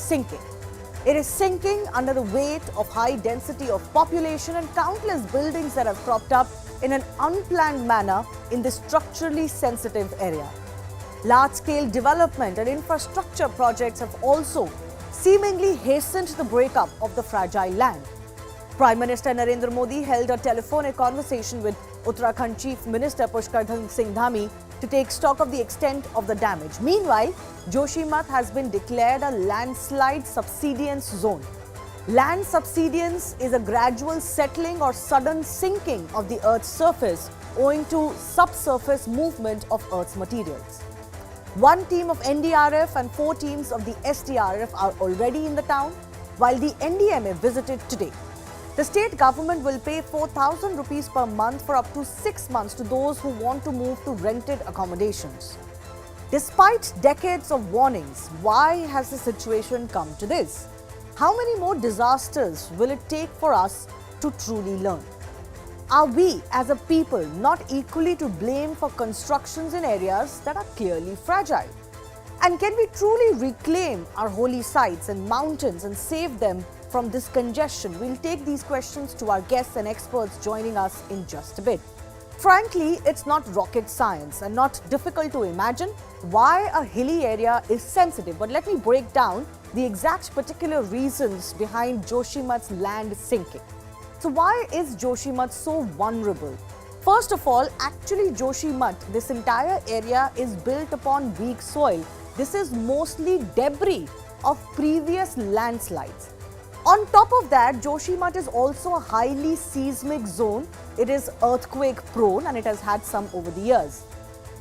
sinking. It is sinking under the weight of high density of population and countless buildings that have cropped up in an unplanned manner in this structurally sensitive area. Large-scale development and infrastructure projects have also seemingly hastened the breakup of the fragile land. Prime Minister Narendra Modi held a telephonic conversation with Uttarakhand Chief Minister Pushkar Singh Dhami to take stock of the extent of the damage. Meanwhile, Joshimath has been declared a landslide subsidence zone. Land subsidence is a gradual settling or sudden sinking of the Earth's surface owing to subsurface movement of Earth's materials. One team of NDRF and 4 teams of the SDRF are already in the town, while the NDMA visited today. The state government will pay 4,000 rupees per month for up to 6 months to those who want to move to rented accommodations. Despite decades of warnings, why has the situation come to this? How many more disasters will it take for us to truly learn? Are we as a people not equally to blame for constructions in areas that are clearly fragile? And can we truly reclaim our holy sites and mountains and save them from this congestion? We'll take these questions to our guests and experts joining us in just a bit. Frankly, it's not rocket science and not difficult to imagine why a hilly area is sensitive. But let me break down the exact particular reasons behind Joshimath's land sinking. So why is Joshimath so vulnerable? First of all, actually Joshimath, this entire area is built upon weak soil. This is mostly debris of previous landslides. On top of that, Joshimath is also a highly seismic zone. It is earthquake prone and it has had some over the years.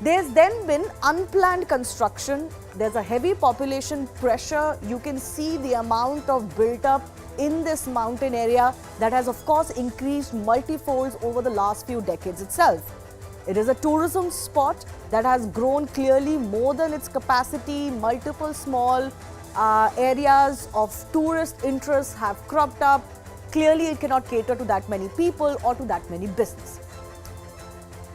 There's then been unplanned construction. There's a heavy population pressure. You can see the amount of built up in this mountain area that has of course increased multifolds over the last few decades itself. It is a tourism spot that has grown clearly more than its capacity. Multiple small areas of tourist interest have cropped up. Clearly, it cannot cater to that many people or to that many businesses.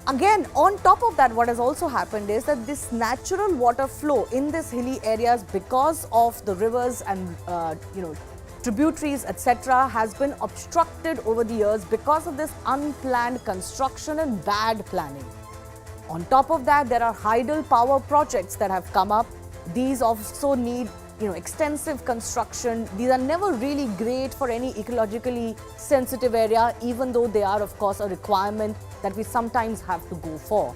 Again, on top of that, what has also happened is that this natural water flow in these hilly areas, because of the rivers and tributaries, etc., has been obstructed over the years because of this unplanned construction and bad planning. On top of that, there are hydel power projects that have come up. These also need extensive construction. These are never really great for any ecologically sensitive area, even though they are of course a requirement that we sometimes have to go for.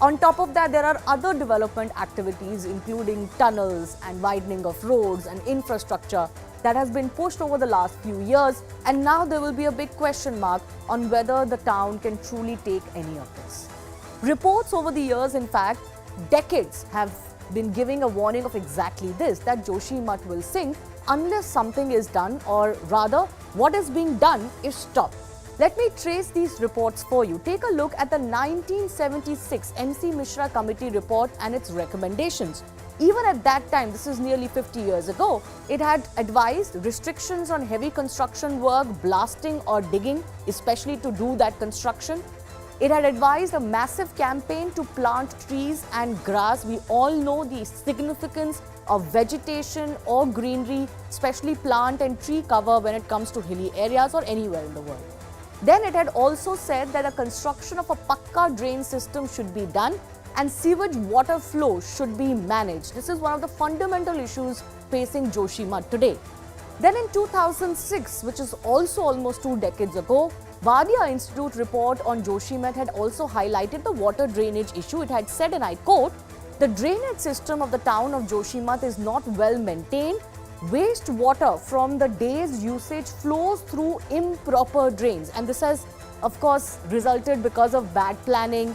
On top of that, there are other development activities including tunnels and widening of roads and infrastructure that has been pushed over the last few years, and now there will be a big question mark on whether the town can truly take any of this. Reports over the years, in fact, decades have been giving a warning of exactly this, that Joshimath will sink unless something is done, or rather what is being done is stopped. Let me trace these reports for you. Take a look at the 1976 MC Mishra Committee report and its recommendations. Even at that time, this is nearly 50 years ago, it had advised restrictions on heavy construction work, blasting or digging, especially to do that construction. It had advised a massive campaign to plant trees and grass. We all know the significance of vegetation or greenery, especially plant and tree cover when it comes to hilly areas or anywhere in the world. Then it had also said that a construction of a pakka drain system should be done and sewage water flow should be managed. This is one of the fundamental issues facing Joshimath today. Then in 2006, which is also almost 2 decades ago, Wadia Institute report on Joshimath had also highlighted the water drainage issue. It had said, and I quote, "The drainage system of the town of Joshimath is not well maintained. Wastewater from the day's usage flows through improper drains." And this has, of course, resulted because of bad planning,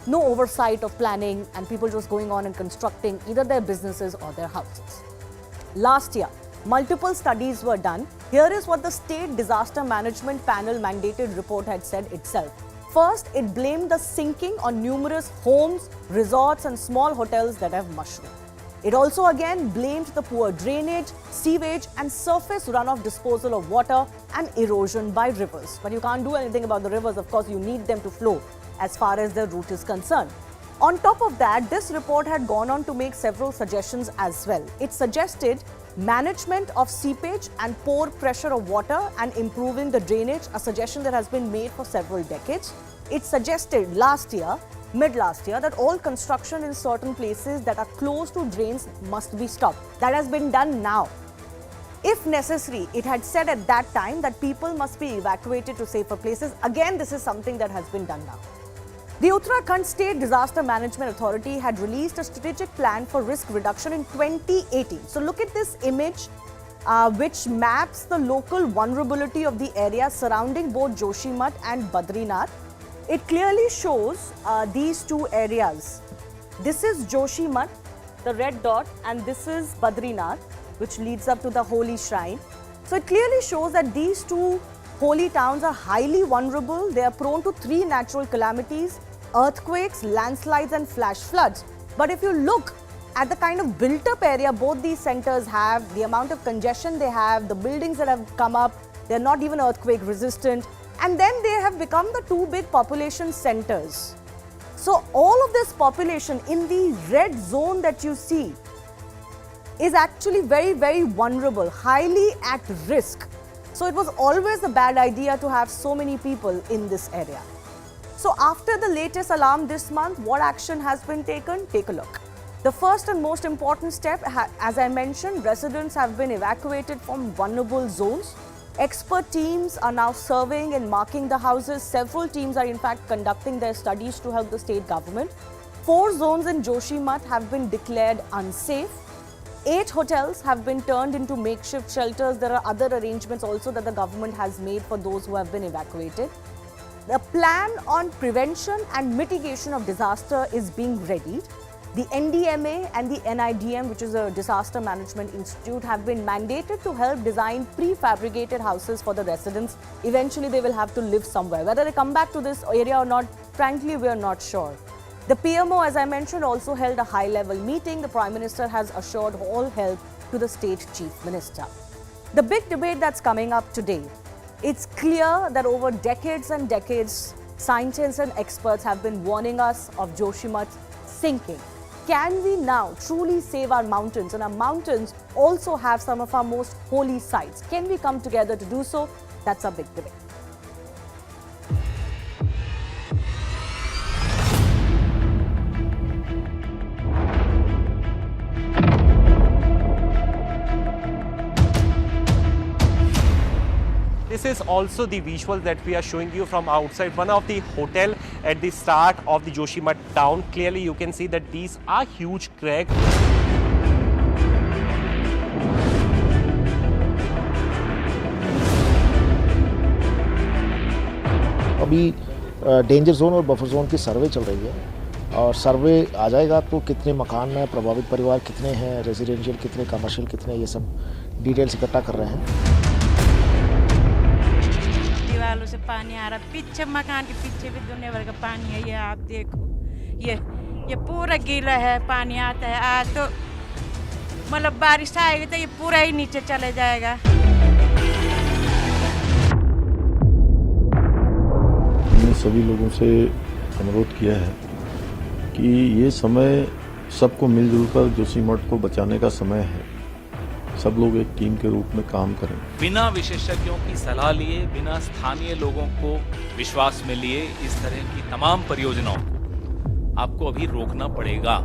no oversight of planning, and people just going on and constructing either their businesses or their houses. Last year, multiple studies were done. Here is what the State Disaster Management Panel mandated report had said itself. First, it blamed the sinking on numerous homes, resorts and small hotels that have mushroomed. It also again blamed the poor drainage, sewage and surface runoff disposal of water and erosion by rivers. But you can't do anything about the rivers. Of course, you need them to flow as far as their route is concerned. On top of that, this report had gone on to make several suggestions as well. It suggested Management of seepage and pore pressure of water and improving the drainage, a suggestion that has been made for several decades. It suggested mid last year, that all construction in certain places that are close to drains must be stopped. That has been done now. If necessary, it had said at that time that people must be evacuated to safer places. Again, this is something that has been done now. The Uttarakhand State Disaster Management Authority had released a strategic plan for risk reduction in 2018. So look at this image which maps the local vulnerability of the area surrounding both Joshimath and Badrinath. It clearly shows these two areas. This is Joshimath, the red dot, and this is Badrinath, which leads up to the holy shrine. So it clearly shows that these two holy towns are highly vulnerable. They are prone to 3 natural calamities: earthquakes, landslides and flash floods. But if you look at the kind of built up area both these centers have, the amount of congestion they have, the buildings that have come up, they're not even earthquake resistant, and then they have become the 2 big population centers. So all of this population in the red zone that you see is actually very, very vulnerable, highly at risk. So it was always a bad idea to have so many people in this area. So after the latest alarm this month, what action has been taken? Take a look. The first and most important step, as I mentioned, residents have been evacuated from vulnerable zones. Expert teams are now surveying and marking the houses. Several teams are in fact conducting their studies to help the state government. 4 zones in Joshimath have been declared unsafe. 8 hotels have been turned into makeshift shelters. There are other arrangements also that the government has made for those who have been evacuated. The plan on prevention and mitigation of disaster is being readied. The NDMA and the NIDM, which is a Disaster Management Institute, have been mandated to help design prefabricated houses for the residents. Eventually, they will have to live somewhere. Whether they come back to this area or not, frankly, we are not sure. The PMO, as I mentioned, also held a high-level meeting. The Prime Minister has assured all help to the State Chief Minister. The big debate that's coming up today, it's clear that over decades and decades, scientists and experts have been warning us of Joshimath sinking. Can we now truly save our mountains? And our mountains also have some of our most holy sites. Can we come together to do so? That's a big debate. This is also the visual that we are showing you from outside one of the hotel at the start of the Joshimath town. Clearly you can see that these are huge cracks. अभी danger zone और buffer zone की सर्वे चल रही है और सर्वे आ जाएगा तो कितने मकान में प्रभावित परिवार कितने हैं, रेजिडेंशियल कितने, कमर्शियल कितने, ये सब डिटेल्स इकट्ठा कर रहे हैं। दीवारों से पानी आ रहा, पीछे मकान के पीछे भी दुनिया भर का पानी है। ये आप देखो, ये पूरा गीला है, पानी आता है। आज तो मतलब बारिश आएगी तो ये पूरा ही नीचे चले जाएगा। हमने सभी लोगों से अनुरोध किया है कि ये समय सबको मिलजुल कर जोशीमठ को बचाने का समय है। सब लोग एक टीम के रूप में काम करें। बिना विशेषज्ञों की सलाह लिए, बिना स्थानीय लोगों को विश्वास में लिए इस तरह की तमाम परियोजनाओं को आपको अभी रोकना पड़ेगा।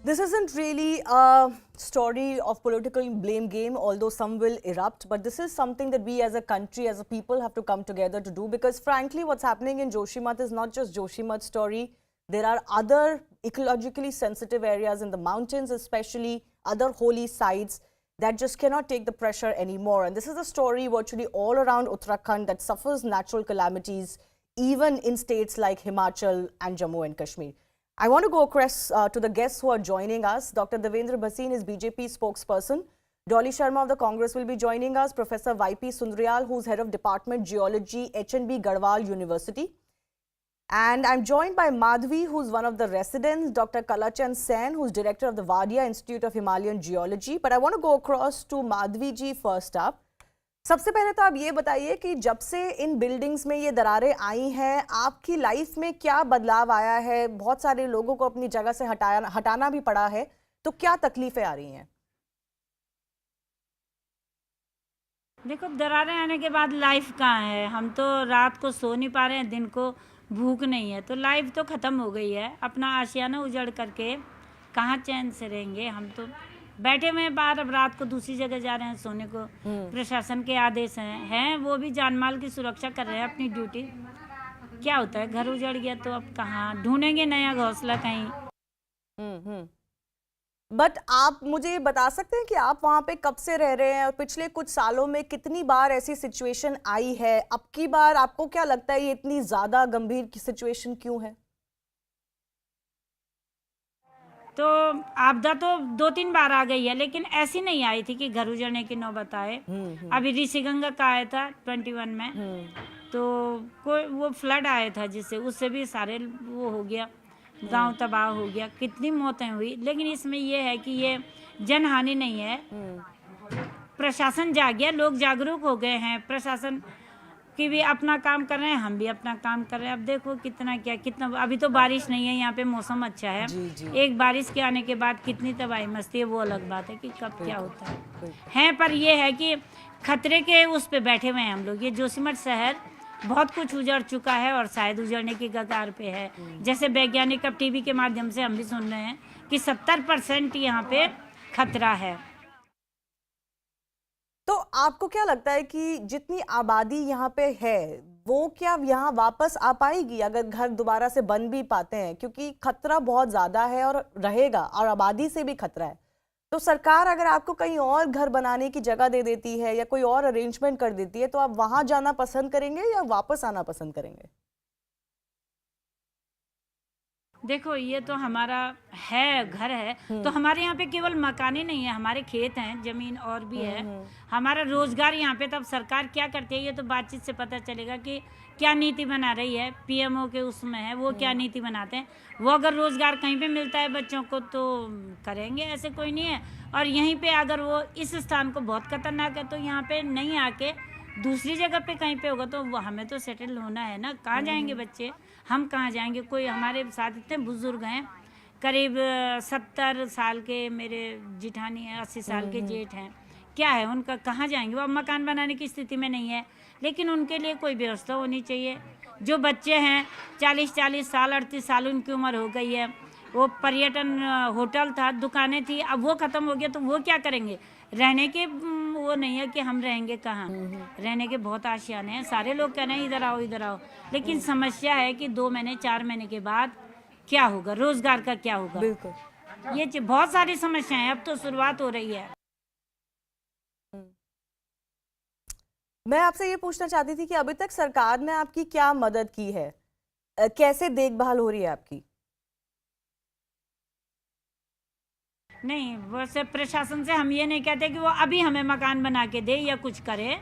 This isn't really a story of political blame game, although some will erupt, but this is something that we as a country, as a people have to come together to do, because frankly what's happening in Joshimath is not just Joshimath's story. There are other ecologically sensitive areas in the mountains, especially other holy sites that just cannot take the pressure anymore. And this is a story virtually all around Uttarakhand that suffers natural calamities, even in states like Himachal and Jammu and Kashmir. I want to go across to the guests who are joining us. Dr. Devendra Bhasin is BJP spokesperson. Dolly Sharma of the Congress will be joining us. Professor YP Sundaryal, who's head of Department Geology, HNB Garhwal University. And I'm joined by Madhvi, who's one of the residents, Dr. Kalachand Sen, who's director of the Wadia Institute of Himalayan Geology. But I want to go across to Madhvi ji first up. सबसे पहले तो आप ये बताइए कि जब से इन buildings में ये दरारें आई हैं, आपकी लाइफ में क्या बदलाव आया है? बहुत सारे लोगों को अपनी जगह से हटाना भी पड़ा है, तो क्या तकलीफें आ रही हैं? देखो, दरारें आने के बाद लाइफ कहाँ है? हम तो रात को सो नहीं पा रहे हैं, दिन को भूख नहीं है, तो लाइफ तो ख़त्म हो गई है। अपना आशियाना उजड़ करके कहाँ चैन से रहेंगे? हम तो बैठे हुए हैं बाहर, अब रात को दूसरी जगह जा रहे हैं सोने को। प्रशासन के आदेश हैं वो भी जानमाल की सुरक्षा कर रहे हैं अपनी ड्यूटी। क्या होता है, घर उजड़ गया तो अब कहाँ ढूंढेंगे नया घोंसला कहीं। बट आप मुझे ये बता सकते हैं कि आप वहाँ पे कब से रह रहे हैं और पिछले कुछ सालों में कितनी बार ऐसी सिचुएशन आई है? अब की बार आपको क्या लगता है ये इतनी ज्यादा गंभीर सिचुएशन क्यों है? तो आपदा तो 2-3 बार आ गई है, लेकिन ऐसी नहीं आई थी कि घर उजड़ने की नौबत आए। अभी ऋषिगंगा का आया था 21 में, तो कोई वो फ्लड आया था जिससे उससे भी सारे वो हो गया, गांव तबाह हो गया, कितनी मौतें हुई। लेकिन इसमें ये है कि ये जनहानि नहीं है। प्रशासन जाग गया, लोग जागरूक हो गए हैं, प्रशासन की भी अपना काम कर रहे हैं, हम भी अपना काम कर रहे हैं। अब देखो कितना अभी तो बारिश नहीं है यहाँ पे, मौसम अच्छा है। एक बारिश के आने के बाद कितनी तबाही मस्ती है, वो अलग बात है कि कब क्या होता है। पर ये है कि खतरे के उस पे बैठे हुए हैं हम लोग। ये जोशीमठ शहर बहुत कुछ उजड़ चुका है और शायद उजड़ने की कगार पे है। जैसे वैज्ञानिक अब टीवी के माध्यम से हम भी सुन रहे हैं कि 70% यहाँ पे खतरा है। तो आपको क्या लगता है कि जितनी आबादी यहाँ पे है वो क्या यहाँ वापस आ पाएगी अगर घर दोबारा से बन भी पाते हैं? क्योंकि खतरा बहुत ज्यादा है और रहेगा, और आबादी से भी खतरा है। तो सरकार अगर आपको कहीं और घर बनाने की जगह दे देती है या कोई और अरेंजमेंट कर देती है, तो आप वहां जाना पसंद करेंगे या वापस आना पसंद करेंगे? देखो, ये तो हमारा है, घर है, तो हमारे यहाँ पे केवल मकाने नहीं है, हमारे खेत हैं, जमीन और भी है, हमारा रोजगार यहाँ पे। तब सरकार क्या करती है ये तो बातचीत से पता चलेगा कि क्या नीति बना रही है। पीएमओ के उसमें है, वो क्या नीति बनाते हैं। वो अगर रोजगार कहीं पे मिलता है बच्चों को तो करेंगे, ऐसे कोई नहीं है। और यहीं पे अगर वो इस स्थान को बहुत खतरनाक है तो यहाँ पे नहीं आके दूसरी जगह पे कहीं पे होगा, तो हमें तो सेटल होना है ना। कहाँ जाएंगे बच्चे, हम कहाँ जाएंगे? कोई हमारे साथ इतने बुजुर्ग हैं, करीब 70 साल के मेरे जिठानी हैं, 80 साल के जेठ हैं, क्या है उनका, कहाँ जाएंगे? वो अब मकान बनाने की स्थिति में नहीं है, लेकिन उनके लिए कोई व्यवस्था होनी चाहिए। जो बच्चे हैं 40 साल 38 साल उनकी उम्र हो गई है, वो पर्यटन होटल था, दुकानें थी, अब वो ख़त्म हो गया, तो वो क्या करेंगे? रहने के वो नहीं है कि हम रहेंगे कहाँ। रहने के बहुत आशियाने हैं, सारे लोग कह रहे हैं इधर आओ इधर आओ, लेकिन समस्या है कि 2 महीने 4 महीने के बाद क्या होगा, रोजगार का क्या होगा। बिल्कुल, ये बहुत सारी समस्याएं हैं, अब तो शुरुआत हो रही है। मैं आपसे ये पूछना चाहती थी कि अभी तक सरकार ने आपकी क्या मदद की है? कैसे देखभाल हो रही है आपकी? नहीं, वैसे प्रशासन से हम ये नहीं कहते कि वो अभी हमें मकान बना के दे या कुछ करे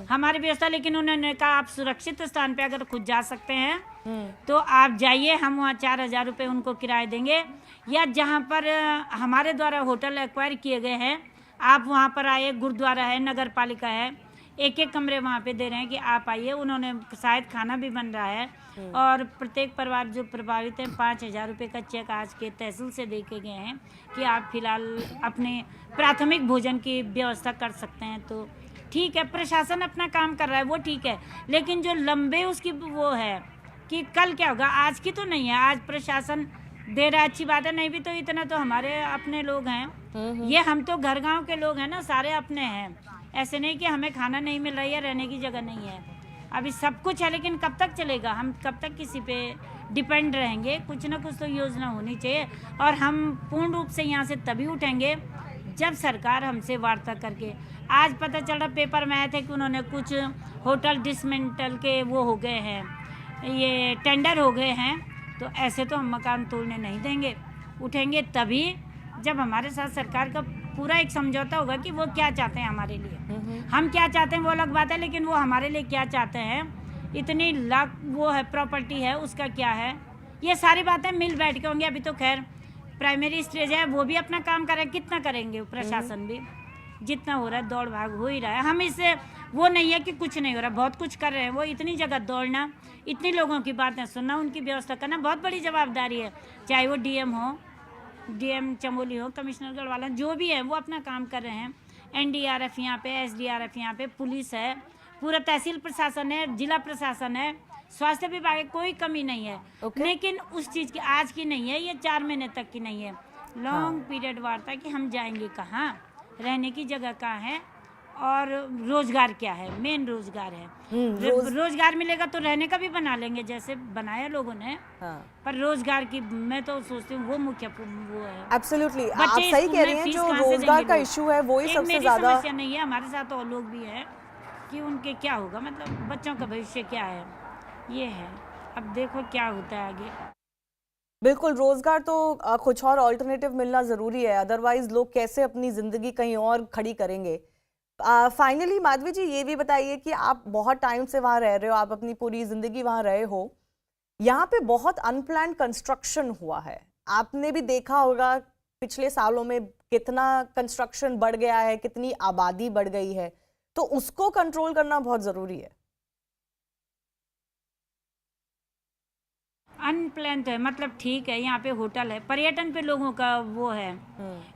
हमारी व्यवस्था, लेकिन उन्होंने कहा आप सुरक्षित स्थान पे अगर खुद जा सकते हैं तो आप जाइए, हम वहाँ 4000 रुपये उनको किराए देंगे, या जहाँ पर हमारे द्वारा होटल एक्वायर किए गए हैं आप वहाँ पर आइए, गुरुद्वारा है, नगर पालिका है, एक कमरे वहाँ पे दे रहे हैं कि आप आइए। उन्होंने शायद खाना भी बन रहा है, और प्रत्येक परिवार जो प्रभावित हैं 5000 रुपये का चेक आज के तहसील से दे के गए हैं कि आप फिलहाल अपने प्राथमिक भोजन की व्यवस्था कर सकते हैं। तो ठीक है, प्रशासन अपना काम कर रहा है, वो ठीक है, लेकिन जो लंबे उसकी वो है कि कल क्या होगा, आज की तो नहीं है। आज प्रशासन दे रहा है, अच्छी बात है, नहीं भी तो इतना तो हमारे अपने लोग हैं, ये हम तो घर गाँव के लोग हैं ना, सारे अपने हैं। ऐसे नहीं कि हमें खाना नहीं मिल रही है, रहने की जगह नहीं है, अभी सब कुछ है, लेकिन कब तक चलेगा? हम कब तक किसी पे डिपेंड रहेंगे? कुछ ना कुछ तो योजना होनी चाहिए, और हम पूर्ण रूप से यहाँ से तभी उठेंगे जब सरकार हमसे वार्ता करके। आज पता चल रहा, पेपर में आए थे कि उन्होंने कुछ होटल डिसमेंटल के वो हो गए हैं, ये टेंडर हो गए हैं, तो ऐसे तो हम मकान तोड़ने नहीं देंगे। उठेंगे तभी जब हमारे साथ सरकार का पूरा एक समझौता होगा कि वो क्या चाहते हैं हमारे लिए। हम क्या चाहते हैं वो अलग बात है, लेकिन वो हमारे लिए क्या चाहते हैं, इतनी लाख वो है प्रॉपर्टी है, उसका क्या है, ये सारी बातें मिल बैठ के होंगी। अभी तो खैर प्राइमरी स्टेज है, वो भी अपना काम कर रहे हैं, कितना करेंगे प्रशासन भी, जितना हो रहा है दौड़ भाग हो ही रहा है। हम इससे वो नहीं है कि कुछ नहीं हो रहा, बहुत कुछ कर रहे हैं। वो इतनी जगह दौड़ना, इतनी लोगों की बातें सुनना, उनकी व्यवस्था करना बहुत बड़ी जवाबदारी है। चाहे वो डीएम हो, डीएम चमोली हो, कमिश्नर गढ़वाला, जो भी है वो अपना काम कर रहे हैं। एनडीआरएफ यहाँ पे, एसडीआरएफ यहाँ पे, पुलिस है, पूरा तहसील प्रशासन है, जिला प्रशासन है, स्वास्थ्य विभाग है, कोई कमी नहीं है। लेकिन उस चीज़ की आज की नहीं है, ये 4 महीने तक की नहीं है, लॉन्ग पीरियड वार्ता कि हम जाएंगे कहाँ, रहने की जगह कहाँ है और रोजगार क्या है। मेन रोजगार है। रोजगार मिलेगा तो रहने का भी बना लेंगे, जैसे बनाया लोगों ने। पर रोजगार की मैं तो सोचती हूँ वो मुख्य वो है। एब्सोल्युटली, आप सही कह रही हैं। जो रोजगार का इशू है वो ही सबसे ज्यादा समस्या नहीं है। हमारे साथ और लोग भी हैं कि उनके क्या होगा, मतलब बच्चों का भविष्य क्या है, ये है। अब देखो क्या होता है आगे। बिल्कुल, रोजगार तो कुछ और ऑल्टरनेटिव मिलना जरूरी है, अदरवाइज लोग कैसे अपनी जिंदगी कहीं और खड़ी करेंगे। फाइनली माधवी जी, ये भी बताइए कि आप बहुत टाइम से वहाँ रह रहे हो, आप अपनी पूरी जिंदगी वहाँ रहे हो, यहाँ पे बहुत अनप्लान्ड कंस्ट्रक्शन हुआ है। आपने भी देखा होगा पिछले सालों में कितना कंस्ट्रक्शन बढ़ गया है, कितनी आबादी बढ़ गई है, तो उसको कंट्रोल करना बहुत जरूरी है। अनप्लान्ड है, मतलब ठीक है, यहाँ पे होटल है, पर्यटन पे लोगों का वो है,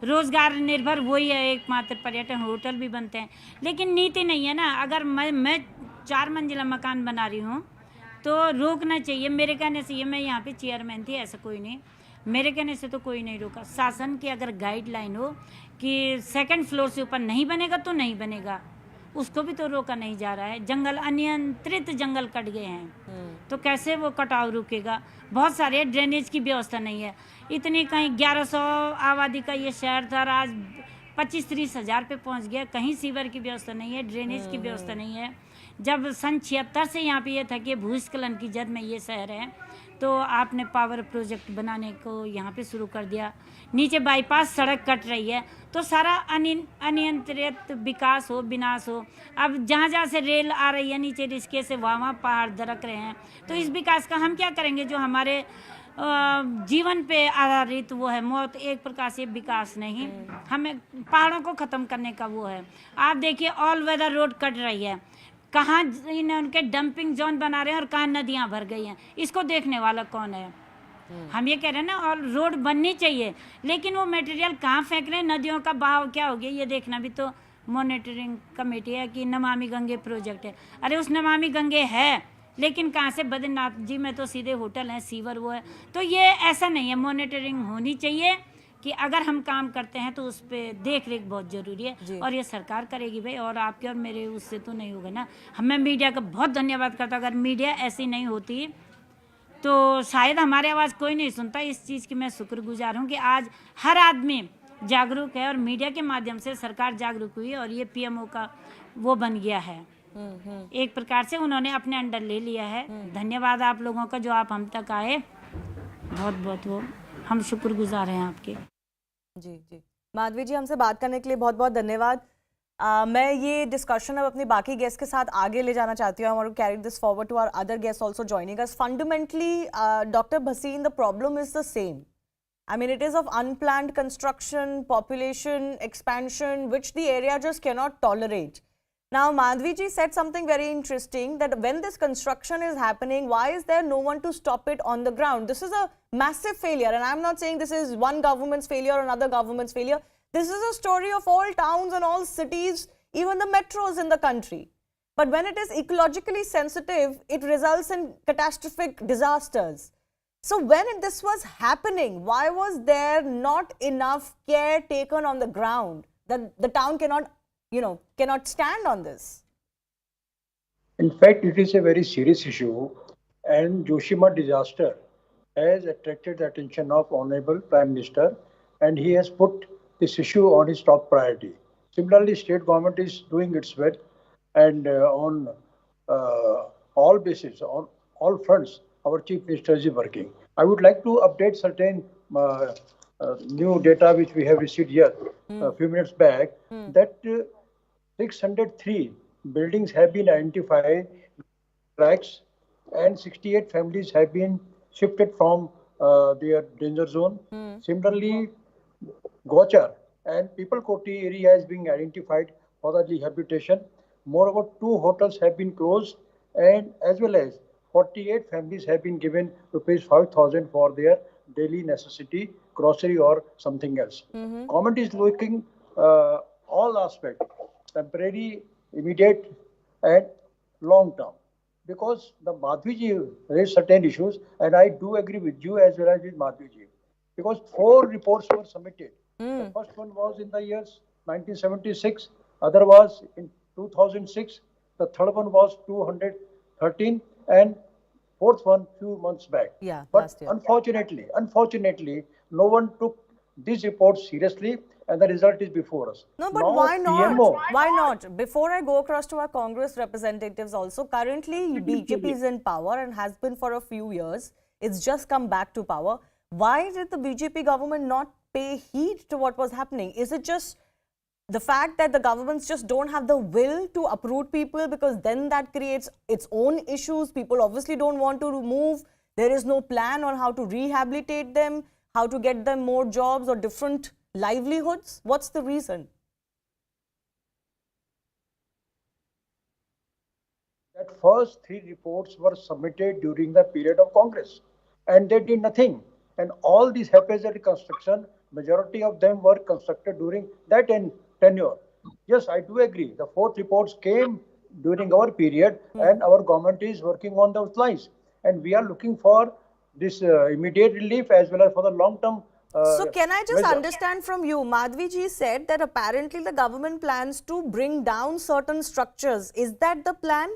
रोजगार निर्भर वही है एकमात्र पर्यटन, होटल भी बनते हैं। लेकिन नीति नहीं है ना। अगर मैं 4 मंजिला मकान बना रही हूँ तो रोकना चाहिए। मेरे कहने से, ये मैं यहाँ पे चेयरमैन थी, ऐसा कोई नहीं, मेरे कहने से तो कोई नहीं रोका। शासन की अगर गाइडलाइन हो कि 2nd फ्लोर से ऊपर नहीं बनेगा तो नहीं बनेगा, उसको भी तो रोका नहीं जा रहा है। जंगल, अनियंत्रित जंगल कट गए हैं, तो कैसे वो कटाव रुकेगा। बहुत सारे ड्रेनेज की व्यवस्था नहीं है। इतनी कहीं 1100 आबादी का ये शहर था, आज 25-30 हज़ार पे पहुंच गया। कहीं सीवर की व्यवस्था नहीं है, ड्रेनेज की व्यवस्था नहीं है। जब सन 76 से यहाँ पे ये था कि भूस्खलन की जद में ये शहर है, तो आपने पावर प्रोजेक्ट बनाने को यहाँ पे शुरू कर दिया। नीचे बाईपास सड़क कट रही है, तो सारा अनियंत्रित विकास हो, विनाश हो। अब जहाँ जहाँ से रेल आ रही है नीचे रिस्के से, वहाँ पहाड़ दरक रहे हैं। तो इस विकास का हम क्या करेंगे? जो हमारे जीवन पे आधारित वो है, मौत एक प्रकार से विकास नहीं। हमें पहाड़ों को ख़त्म करने का वो है। आप देखिए, ऑल वेदर रोड कट रही है, कहाँ उनके डंपिंग जोन बना रहे हैं और कहाँ नदियाँ भर गई हैं। इसको देखने वाला कौन है? हम ये कह रहे हैं ना, और रोड बननी चाहिए, लेकिन वो मटेरियल कहाँ फेंक रहे हैं, नदियों का बहाव क्या हो गया, ये देखना भी तो मॉनिटरिंग कमेटी है कि नमामि गंगे प्रोजेक्ट है। अरे उस नमामि गंगे है, लेकिन कहाँ से? बद्रीनाथ जी में तो सीधे होटल है, सीवर वो है। तो ये ऐसा नहीं है, मॉनिटरिंग होनी चाहिए कि अगर हम काम करते हैं तो उस पर देख रेख बहुत ज़रूरी है, और ये सरकार करेगी भाई, और आपके और मेरे उससे तो नहीं होगा ना। मैं मीडिया का बहुत धन्यवाद करता हूँ। अगर मीडिया ऐसी नहीं होती तो शायद हमारी आवाज़ कोई नहीं सुनता। इस चीज़ की मैं शुक्रगुजार हूँ कि आज हर आदमी जागरूक है और मीडिया के माध्यम से सरकार जागरूक हुई और ये पीएमओ का वो बन गया है। एक प्रकार से उन्होंने अपने अंडर ले लिया है। धन्यवाद आप लोगों का, जो आप हम तक आए, बहुत बहुत वो हम शुक्रगुजार हैं आपके। जी जी, माधवी जी, हमसे बात करने के लिए बहुत बहुत धन्यवाद। मैं ये डिस्कशन अब अपने बाकी गेस्ट के साथ आगे ले जाना चाहती हूँ। I want to carry this forward to our other guests also joining us. Fundamentally, Dr. Bhasin, the problem is the same. I mean, it is of unplanned construction, population expansion, which the area just cannot tolerate. Now, Madhvi ji said something very interesting, that when this construction is happening, why is there no one to stop it on the ground? This is a massive failure, and I'm not saying this is one government's failure or another government's failure. This is a story of all towns and all cities, even the metros in the country. But when it is ecologically sensitive, it results in catastrophic disasters. So when this was happening, why was there not enough care taken on the ground that the town cannot, cannot stand on this? In fact, it is a very serious issue, and Joshimath disaster has attracted the attention of Honorable Prime Minister, and he has put this issue on his top priority. Similarly, state government is doing its bit, and on all bases, on all fronts, our Chief Minister is working. I would like to update certain new data which we have received here a few minutes back, that 603 buildings have been identified, tracks, and 68 families have been shifted from their danger zone. Similarly, Gochar and People Koti area is being identified for the rehabilitation. Moreover, 2 hotels have been closed, and as well as 48 families have been given rupees 5,000 for their daily necessity, grocery or something else. Government is looking all aspects, temporary, immediate, and long term. Because the Madhviji raised certain issues, and I do agree with you as well as with Madhviji. Because 4 reports were submitted. The first one was in the years 1976, other was in 2006, the third one was 213, and fourth one few months back. Yeah, But last year. unfortunately, no one took these reports seriously, and the result is before us. No, but Now, why not? PMO, Why not? Before I go across to our Congress representatives also, currently BJP is in power and has been for a few years. It's just come back to power. Why did the BJP government not pay heed to what was happening? Is it just the fact that the governments just don't have the will to uproot people, because then that creates its own issues? People obviously don't want to move. There is no plan on how to rehabilitate them, how to get them more jobs or different livelihoods. What's the reason? that first 3 reports were submitted during the period of Congress, and they did nothing. And all these haphazard construction, majority of them were constructed during that tenure. Yes, I do agree. The 4th reports came during our period, and our government is working on those lines. And we are looking for this immediate relief as well as for the long-term So can I just measure. understand from you, Madhvi ji said that apparently the government plans to bring down certain structures. Is that the plan?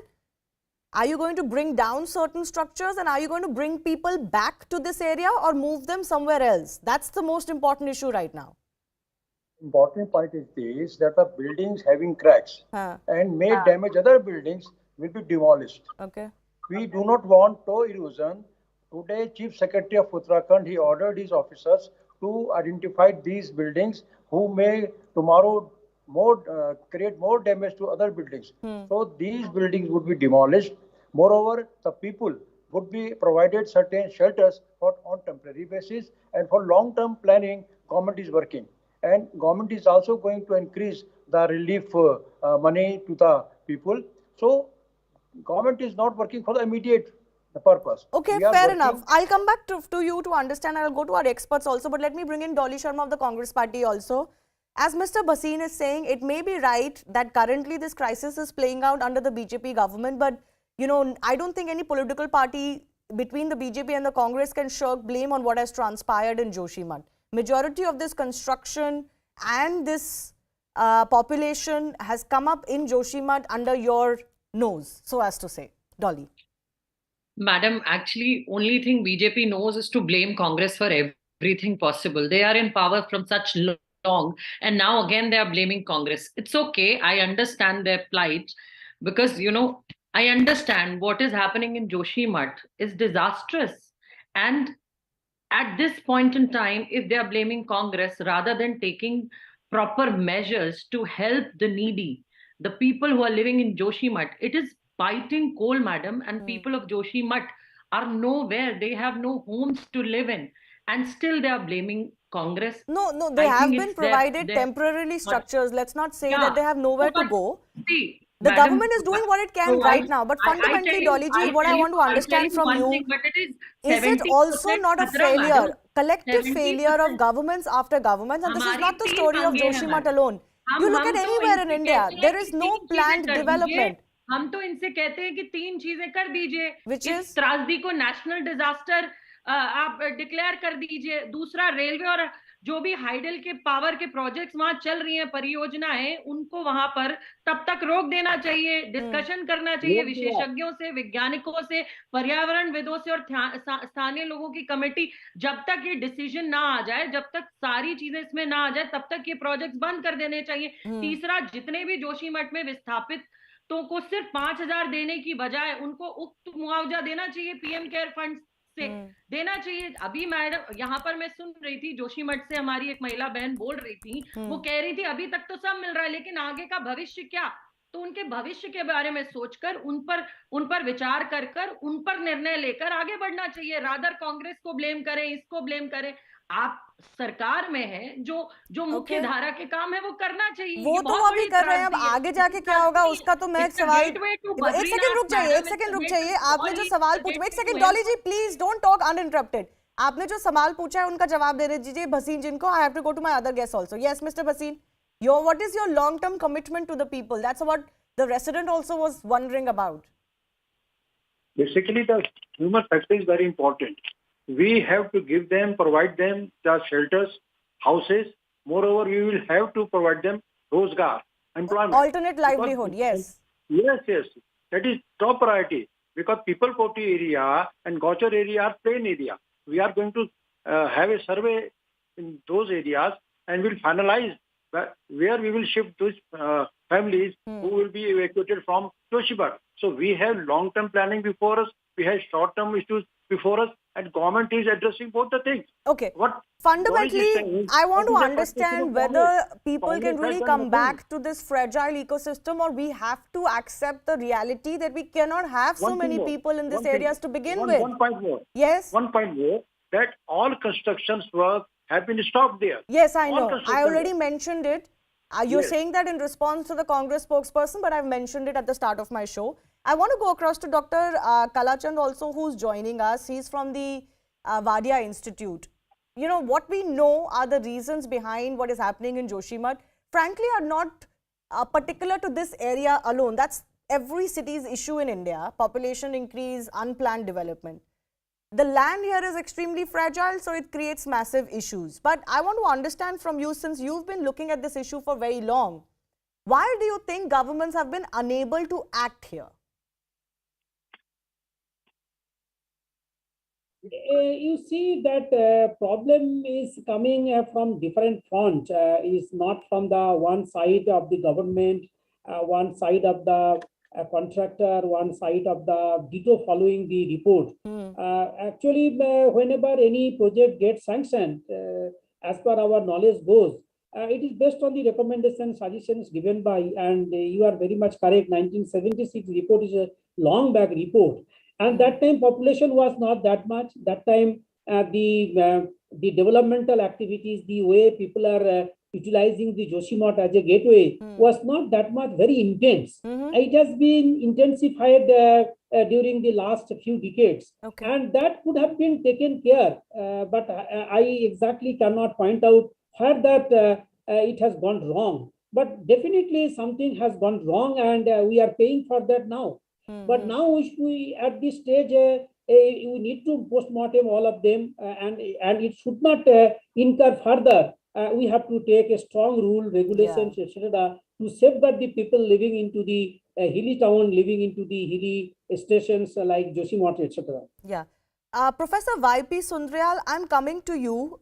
Are you going to bring down certain structures, and are you going to bring people back to this area or move them somewhere else? That's the most important issue right now. Important point is this, that the buildings having cracks Huh. and may damage other buildings will be demolished. Okay. We do not want toe erosion. Today, Chief Secretary of Uttarakhand, he ordered his officers to identify these buildings who may tomorrow create more damage to other buildings. So these buildings would be demolished. Moreover, the people would be provided certain shelters on temporary basis, and for long-term planning, government is working. And government is also going to increase the relief money to the people. So government is not working for the immediate purpose. Okay, We are fair working- enough. I'll come back to you to understand. I'll go to our experts also, but let me bring in Dolly Sharma of the Congress party also. As Mr. Bhasin is saying, it may be right that currently this crisis is playing out under the BJP government, but you know, I don't think any political party between the BJP and the Congress can shirk blame on what has transpired in Joshimath. Majority of this construction and this population has come up in Joshimath under your nose, so as to say. Dolly. Madam, actually, only thing BJP knows is to blame Congress for everything possible. They are in power from such long, and now again they are blaming Congress. It's okay. I understand their plight because, you know, I understand what is happening in Joshimath is disastrous. And at this point in time, if they are blaming Congress rather than taking proper measures to help the needy, the people who are living in Joshimath, it is biting cold, madam, and people of Joshimath are nowhere. They have no homes to live in, and still they are blaming Congress. No, they I have think been it's their- provided their- temporarily structures. Let's not say Yeah. that they have nowhere to But go. see, The madam, government is doing what it can so right now, but fundamentally, Dolly ji, what I want to understand from one you, thing, but it is it 70% also not a खतरा, failure, madam. collective 70% failure of governments after governments, and this is हमारी not the 3 story of मांगे हैं, Joshimath madam. alone. You look at तो anywhere in इनसे India, कहते हैं there कि is no 3 planned चीजें कर development. दीजिए। हम तो इनसे कहते हैं कि 3 चीजें कर दीजिए। Which इस is? त्रासदी को नेशनल डिजास्टर आप डिक्लेयर कर दीजिए। दूसरा, रेलवे और जो भी हाइडल के पावर के प्रोजेक्ट्स वहां चल रही हैं, परियोजनाएं, उनको वहां पर तब तक रोक देना चाहिए, डिस्कशन करना चाहिए विशेषज्ञों से, वैज्ञानिकों से, पर्यावरणविदों से और स्थानीय लोगों की कमेटी। जब तक ये डिसीजन ना आ जाए, जब तक सारी चीजें इसमें ना आ जाए, तब तक ये प्रोजेक्ट्स बंद कर देने चाहिए। तीसरा, जितने भी जोशीमठ में विस्थापित तो को सिर्फ 5,000 देने की बजाय उनको उक्त मुआवजा देना चाहिए, पीएम केयर फंड से देना चाहिए। अभी मैडम यहाँ पर मैं सुन रही थी, जोशीमठ से हमारी एक महिला बहन बोल रही थी, वो कह रही थी अभी तक तो सब मिल रहा है, लेकिन आगे का भविष्य क्या? तो उनके भविष्य के बारे में सोचकर उन पर विचार कर उन पर निर्णय लेकर आगे बढ़ना चाहिए। रादर कांग्रेस को ब्लेम करें, इसको ब्लेम करें। आप सरकार में है, जो मुख्य Okay. धारा के काम है वो करना चाहिए। वो ये तो बहुत हम अभी बड़ी कर रहे हैं, अब त्रासदी है। आगे जाके क्या होगा उसका तो मैं एक It's a सवाल, gateway to एक सेकंड Badrinath, रुक जाइए, एक madam. सेकंड It's a रुक gateway जाइए, to आपने all जो these सवाल पूछा, एक projects second to Dolly help ji please don't talk uninterrupted. आपने जो सवाल पूछा है उनका जवाब दे दीजिए भसीन जिनको। I have to go to my other guest also. Yes mister Bhasin, your what is your long term commitment to the people? That's what the resident also was wondering about. Basically, the human factor is very important. We have to give them, provide them the shelters, houses. Moreover, we will have to provide them rozgar, employment. Alternate livelihood, yes. Yes, yes. That is top priority because people poverty area and Gaucher area are plain area. We are going to have a survey in those areas and will finalize where we will shift those families who will be evacuated from Joshimath. So we have long-term planning before us, we have short-term issues before us, and government is addressing both the things. Okay. What Fundamentally, I want to understand whether people can really come back back to this fragile ecosystem, or we have to accept the reality that we cannot have so many people in these areas to begin with. One point more. Yes. One point more, that all constructions work have been stopped there. Yes, I All know. I construction already work. mentioned it. You're Yes. saying that in response to the Congress spokesperson, but I've mentioned it at the start of my show. I want to go across to Dr. Kalachand also, who's joining us. He's from the Vadia Institute. You know, what we know are the reasons behind what is happening in Joshimath, frankly, are not particular to this area alone. That's every city's issue in India: population increase, unplanned development. The land here is extremely fragile, so it creates massive issues. But I want to understand from you, since you've been looking at this issue for very long, why do you think governments have been unable to act here? You see that problem is coming from different fronts. Is not from the one side of the government, one side of the contractor, one side of the ditto following the report. Actually, whenever any project gets sanctioned, as per our knowledge goes, it is based on the recommendations, suggestions given by, and you are very much correct. 1976 report is a long back report. And that time population was not that much. That time the developmental activities, the way people are utilizing the Joshimath as a gateway was not that much very intense. It has been intensified during the last few decades. Okay. And that could have been taken care. But I exactly cannot point out where that it has gone wrong. But definitely something has gone wrong, and we are paying for that now. But now we at this stage we need to postmortem all of them, and it should not incur further. We have to take a strong rule, regulations, etc., to safeguard the people living into the hilly town, living into the hilly stations like Joshimath, etc. Yeah. Professor Y.P. Sundaryal, I'm coming to you.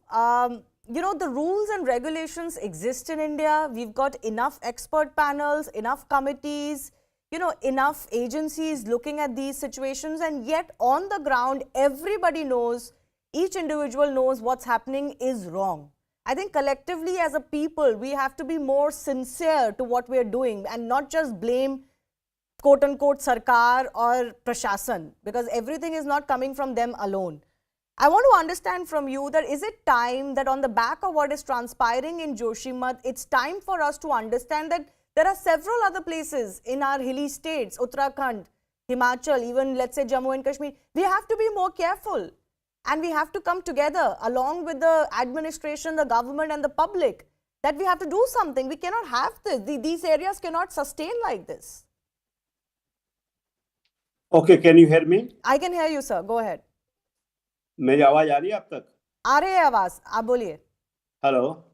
You know, the rules and regulations exist in India. We've got enough expert panels, enough committees, you know, enough agencies looking at these situations, and yet on the ground, everybody knows, each individual knows what's happening is wrong. I think collectively as a people, we have to be more sincere to what we're doing and not just blame quote unquote sarkar or prashasan, because everything is not coming from them alone. I want to understand from you that is it time that on the back of what is transpiring in Joshimath, it's time for us to understand that there are several other places in our hilly states, Uttarakhand, Himachal, even let's say Jammu and Kashmir. We have to be more careful, and we have to come together along with the administration, the government and the public, that we have to do something. We cannot have this. These areas cannot sustain like this. Okay, can you hear me? I can hear you, sir. Go ahead. मेरी आवाज आ रही है आप तक? आ रही है आवाज, आप बोलिए. हेलो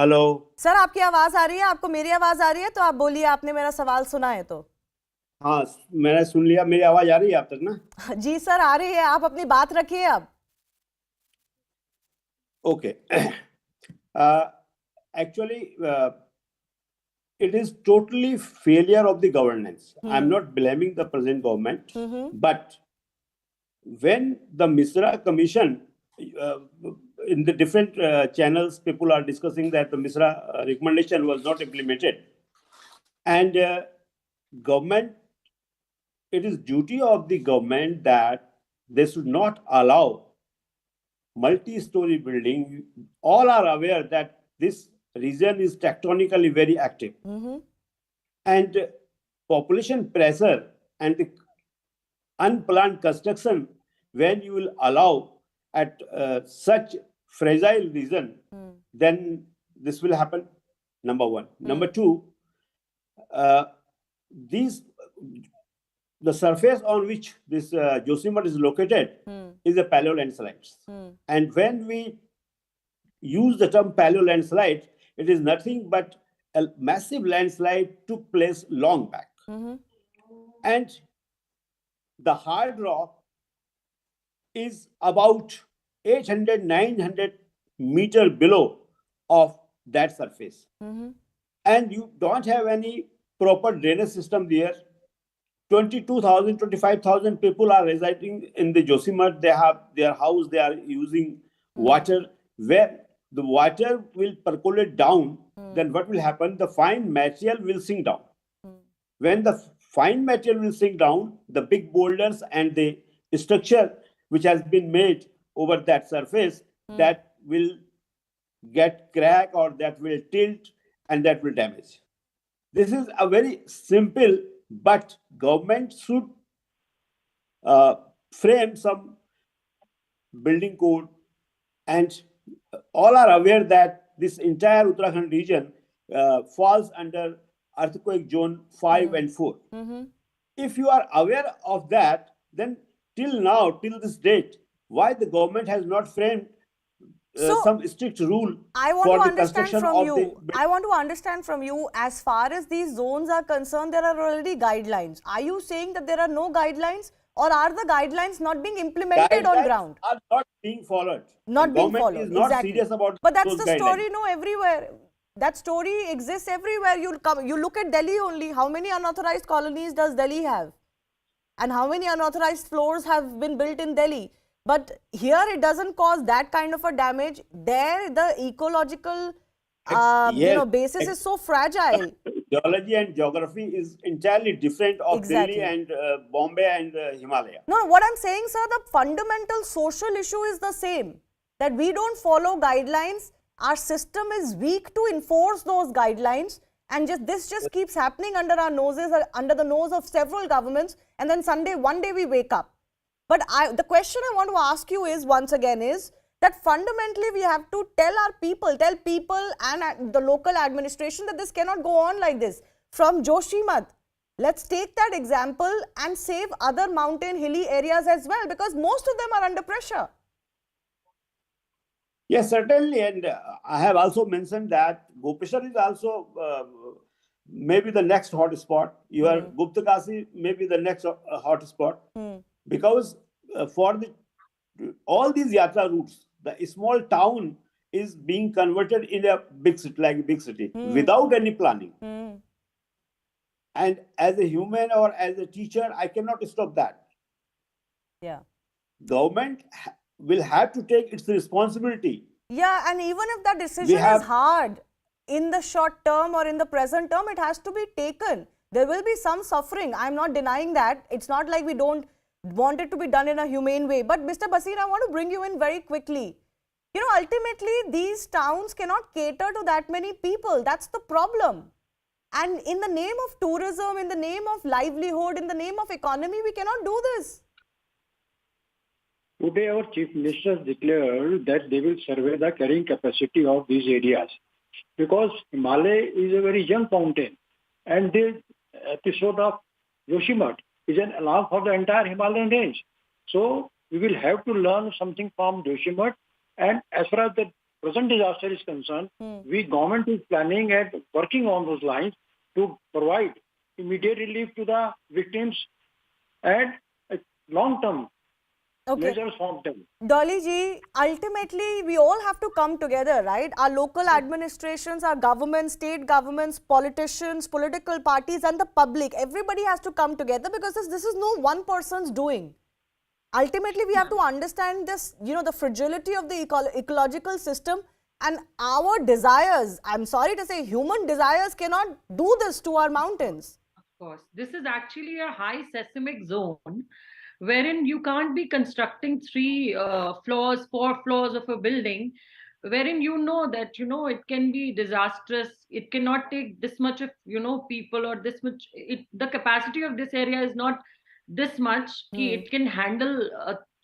हेलो सर, आपकी आवाज आ रही है, आपको मेरी आवाज आ रही है, तो आप बोलिए, आपने मेरा सवाल सुना है तो. हाँ, मैंने सुन लिया. मेरी आवाज आ रही है आप तक ना? जी सर, आ रही है. आप अपनी बात रखिए अब. Okay. Actually, it is totally failure of the governance. I'm not blaming the present government, but when the Misra Commission, in the different channels, people are discussing that the Misra recommendation was not implemented, and government, it is duty of the government that they should not allow multi-story building. All are aware that this region is tectonically very active. And population pressure and the unplanned construction, when you will allow at such fragile region, then this will happen, number one. Number two, the surface on which this Joshimath is located is a paleo landslides. And when we use the term paleo landslide, it is nothing but a massive landslide took place long back. And the hard rock is about 800, 900 meter below of that surface. And you don't have any proper drainage system there. 22,000, 25,000 people are residing in the Joshimath. They have their house, they are using water. Where the water will percolate down, then what will happen? The fine material will sink down. When the fine material will sink down, the big boulders and the structure which has been made over that surface, that will get crack or that will tilt and that will damage. This is a very simple, but government should frame some building code, and all are aware that this entire Uttarakhand region falls under earthquake zone 5 and 4. If you are aware of that, then till now, till this date, why the government has not framed some strict rule for the construction of the... I want to understand from you, as far as these zones are concerned, there are already guidelines. Are you saying that there are no guidelines, or are the guidelines not being implemented on ground? Are not being followed. Not being followed, is not serious about But that's those the story, guidelines. no, everywhere. That story exists everywhere. You look at Delhi only. How many unauthorized colonies does Delhi have? And how many unauthorized floors have been built in Delhi? But here it doesn't cause that kind of a damage. There, the ecological basis is so fragile. Geology and geography is entirely different of Delhi and Bombay and Himalaya. No, what I'm saying, sir, the fundamental social issue is the same. That we don't follow guidelines. Our system is weak to enforce those guidelines. And this just keeps happening under our noses, under the nose of several governments. And then one day we wake up. But the question I want to ask you is, once again, is that fundamentally we have to tell people and the local administration that this cannot go on like this. From Joshimath, let's take that example and save other mountain hilly areas as well, because most of them are under pressure. Yes, certainly. And I have also mentioned that Gopeshwar is also maybe the next hot spot. Your Guptakasi may be the next hot spot. Because for all these yatra routes, the small town is being converted in a big city, like a big city, without any planning. And as a human or as a teacher, I cannot stop that. Yeah. Government will have to take its responsibility. Yeah, and even if that decision is hard, in the short term or in the present term, it has to be taken. There will be some suffering. I'm not denying that. It's not like we don't want it to be done in a humane way. But Mr. Basir, I want to bring you in very quickly. You know, ultimately, these towns cannot cater to that many people. That's the problem. And in the name of tourism, in the name of livelihood, in the name of economy, we cannot do this. Today, our Chief Minister declared that they will survey the carrying capacity of these areas, because Himalaya is a very young mountain, and the episode of Joshimath is an alarm for the entire Himalayan range. So, we will have to learn something from Joshimath, and as far as the present disaster is concerned, we government is planning and working on those lines to provide immediate relief to the victims and long-term measures from them. Dolly ji, ultimately we all have to come together, right? Our local administrations, our governments, state governments, politicians, political parties and the public, everybody has to come together, because this is no one person's doing. Ultimately, we have to understand this, the fragility of the ecological system and our desires. I'm sorry to say, human desires cannot do this to our mountains. Of course. This is actually a high seismic zone wherein you can't be constructing 3 floors, 4 floors of a building, wherein you know that it can be disastrous. It cannot take this much of people, or this much. The capacity of this area is not this much ki it can handle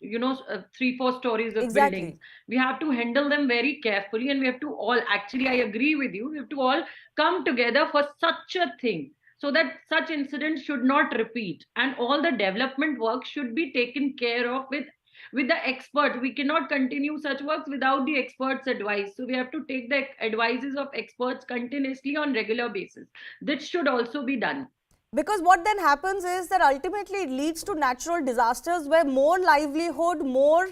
3-4 stories of buildings. Exactly. We have to handle them very carefully, and we have to all, actually I agree with you, we have to all come together for such a thing, so that such incidents should not repeat, and all the development work should be taken care of with the expert. We cannot continue such works without the experts advice, so we have to take the advices of experts continuously on regular basis. This should also be done. Because what then happens is that ultimately it leads to natural disasters where more livelihood, more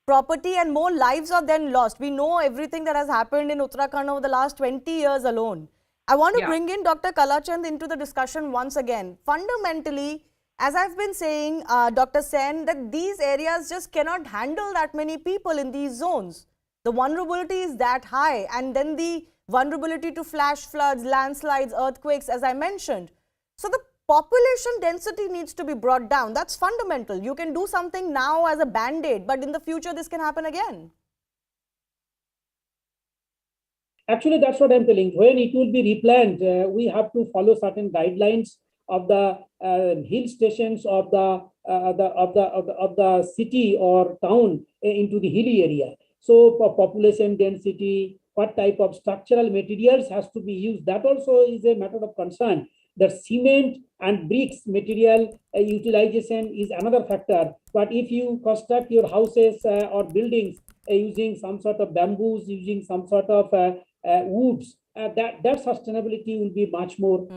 property and more lives are then lost. We know everything that has happened in Uttarakhand over the last 20 years alone. I want to bring in Dr. Kalachand into the discussion once again. Fundamentally, as I've been saying, Dr. Sen, that these areas just cannot handle that many people in these zones. The vulnerability is that high, and then the vulnerability to flash floods, landslides, earthquakes, as I mentioned. So the population density needs to be brought down. That's fundamental. You can do something now as a band-aid, but in the future this can happen again. Actually, that's what I'm telling. When it will be replanted, we have to follow certain guidelines of the hill stations of the city or town into the hilly area. So for population density, what type of structural materials has to be used, that also is a matter of concern. The cement and bricks material utilization is another factor. But if you construct your houses or buildings using some sort of bamboos, using some sort of woods, that sustainability will be much more,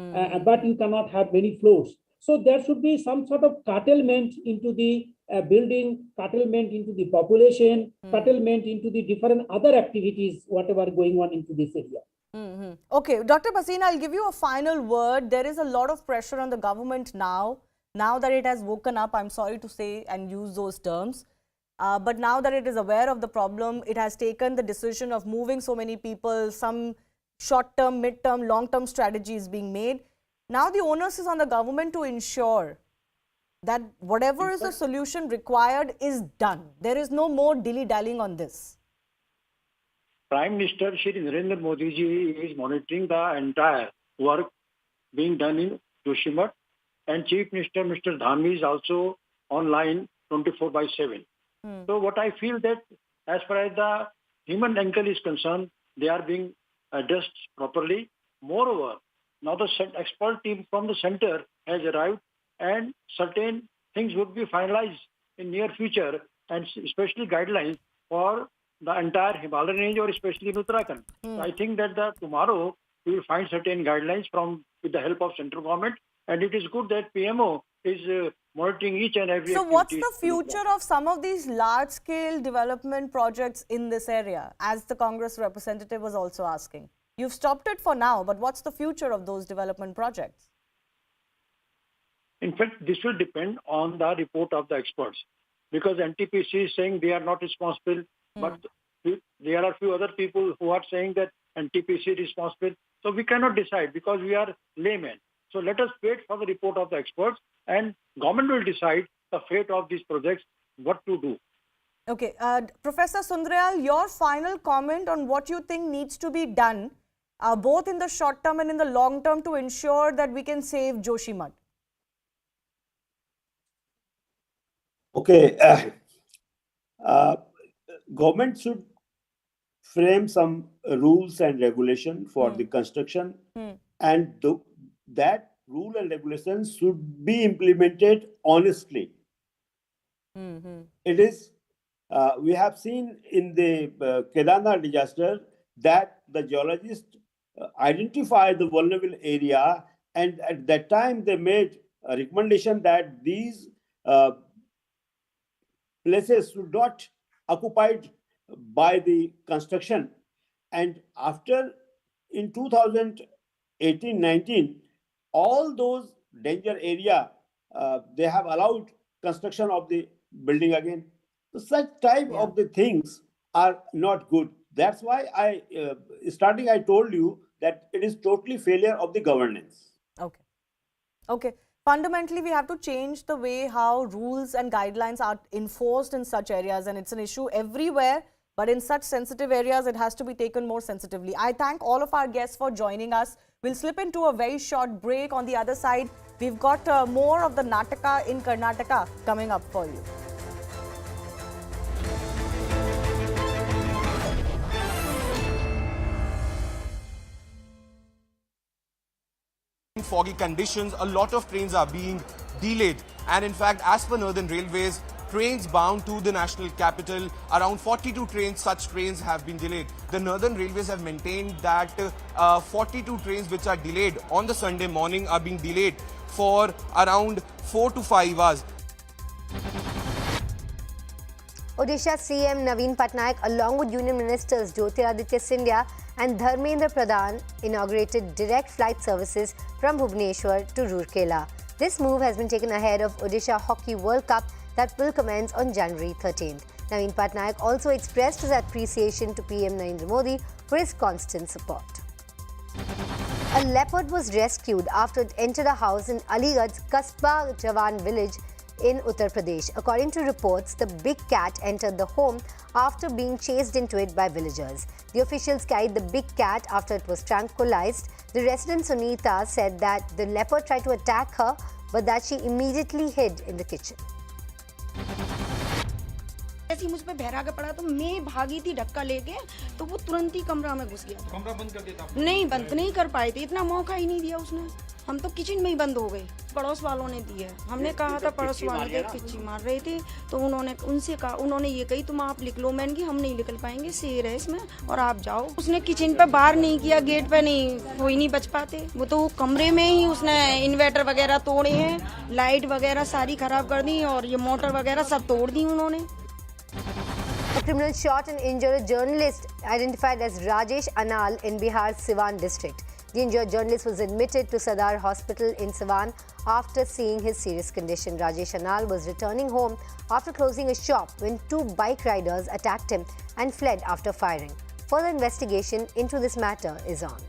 but you cannot have many floors. So there should be some sort of curtailment into the building, curtailment into the population, curtailment into the different other activities, whatever going on into this area. Okay, Dr. Bhasin, I'll give you a final word. There is a lot of pressure on the government now that it has woken up, I'm sorry to say and use those terms. But now that it is aware of the problem, it has taken the decision of moving so many people, some short-term, mid-term, long-term strategies being made. Now the onus is on the government to ensure that whatever is the solution required is done. There is no more dilly-dallying on this. Prime Minister Shri Narendra Modi ji is monitoring the entire work being done in Joshimath, and Chief Minister Mr. Dhami is also online 24/7. So what I feel that as far as the human angle is concerned, they are being addressed properly. Moreover, now the expert team from the center has arrived, and certain things would be finalized in near future, and especially guidelines for the entire Himalayan range, or especially in Uttarakhand. So I think that tomorrow we will find certain guidelines with the help of central government, and it is good that PMO is monitoring each and every So activity. what's the future of some of these large-scale development projects in this area, as the Congress representative was also asking? You've stopped it for now, but what's the future of those development projects? In fact, this will depend on the report of the experts, because NTPC is saying they are not responsible, but there are few other people who are saying that NTPC is responsible. So we cannot decide because we are laymen. So let us wait for the report of the experts, and government will decide the fate of these projects, what to do. Okay, Professor Sundaryal, your final comment on what you think needs to be done, both in the short term and in the long term, to ensure that we can save Joshimath. Okay, government should frame some rules and regulation for the construction, and that rule and regulations should be implemented honestly. It is, we have seen in the Kedarnath disaster that the geologists identified the vulnerable area, and at that time they made a recommendation that these places should not occupied by the construction. And after, in 2018-19, all those danger area, they have allowed construction of the building again. So such type of the things are not good. That's why I told you that it is totally failure of the governance. Okay. Okay. Fundamentally, we have to change the way how rules and guidelines are enforced in such areas, and it's an issue everywhere, but in such sensitive areas, it has to be taken more sensitively. I thank all of our guests for joining us. We'll slip into a very short break. On the other side, we've got more of the Nataka in Karnataka coming up for you. Foggy conditions, a lot of trains are being delayed, and in fact, as per Northern Railways, trains bound to the national capital, around 42 trains, such trains have been delayed. The Northern Railways have maintained that 42 trains which are delayed on the Sunday morning are being delayed for around 4 to 5 hours. Odisha CM Naveen Patnaik, along with Union Ministers Jyotiraditya Scindia and Dharmendra Pradhan, inaugurated direct flight services from Bhubaneswar to Rourkela. This move has been taken ahead of Odisha Hockey World Cup that will commence on January 13th. Naveen Patnaik also expressed his appreciation to PM Narendra Modi for his constant support. A leopard was rescued after it entered a house in Aligarh's Kasba Jawan village in Uttar Pradesh. According to reports, the big cat entered the home after being chased into it by villagers. The officials carried the big cat after it was tranquilized. The resident Sunita said that the leopard tried to attack her, but that she immediately hid in the kitchen. ऐसे ही मुझ पे बहरा के पड़ा तो मैं भागी थी धक्का लेके, तो वो तुरंत ही कमरा में घुस गया। कमरा बंद कर देता? नहीं, बंद नहीं कर पाए थे, इतना मौका ही नहीं दिया उसने। हम तो किचन में ही बंद हो गए। पड़ोस वालों ने दी है, हमने कहा था पड़ोस वाले किच्ची मार रहे थे, तो उन्होंने उनसे कहा, उन्होंने ये कही तुम आप लिख लो, मैंने कि हम नहीं निकल पाएंगे, शेर है इसमें और आप जाओ। उसने किचन पे बाहर नहीं किया, गेट पे नहीं, कोई नहीं बच पाते। वो तो कमरे में ही उसने इन्वर्टर वगैरह तोड़े हैं, लाइट वगैरह सारी खराब कर दी और ये मोटर वगैरह सब तोड़ दी उन्होंने। A criminal shot and injured a journalist identified as Rajesh Anal in Bihar's Siwan district. The injured journalist was admitted to Sadar Hospital in Siwan after seeing his serious condition. Rajesh Anal was returning home after closing a shop when two bike riders attacked him and fled after firing. Further investigation into this matter is on.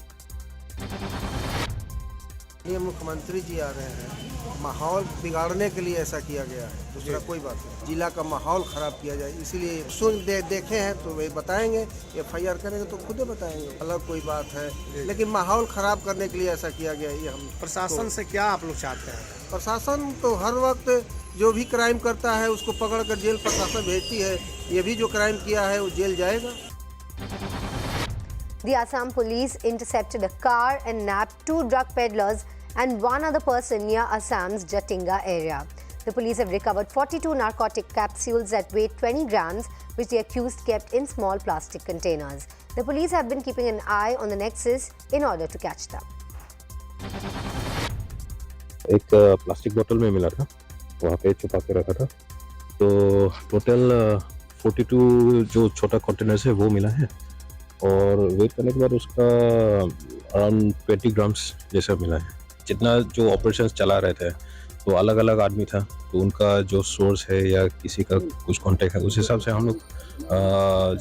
ये मुख्यमंत्री जी आ रहे हैं, माहौल बिगाड़ने के लिए ऐसा किया गया है, दूसरा कोई बात नहीं। जिला का माहौल खराब किया जाए, इसीलिए देखे हैं तो वे बताएंगे, FIR करेंगे तो खुद बताएंगे, अलग कोई बात है, लेकिन माहौल खराब करने के लिए ऐसा किया गया। ये हम प्रशासन से क्या आप लोग चाहते हैं? प्रशासन तो हर वक्त जो भी क्राइम करता है उसको पकड़ कर जेल प्रशासन भेजती है, ये भी जो क्राइम किया है वो जेल जाएगा। The Assam police intercepted a car and nabbed 2 drug peddlers and 1 other person near Assam's Jatinga area. The police have recovered 42 narcotic capsules that weigh 20 grams, which the accused kept in small plastic containers. The police have been keeping an eye on the nexus in order to catch them. एक plastic बोतल में मिला था, वहाँ पे छुपा के रखा था, तो टोटल 42 जो छोटा कंटेनर्स है वो मिला है और वेट करने के बाद उसका अराउंड 20 ग्राम्स जैसा मिला है। जितना जो ऑपरेशंस चला रहे थे तो अलग अलग आदमी था, तो उनका जो सोर्स है या किसी का कुछ कांटेक्ट है उस हिसाब से हम लोग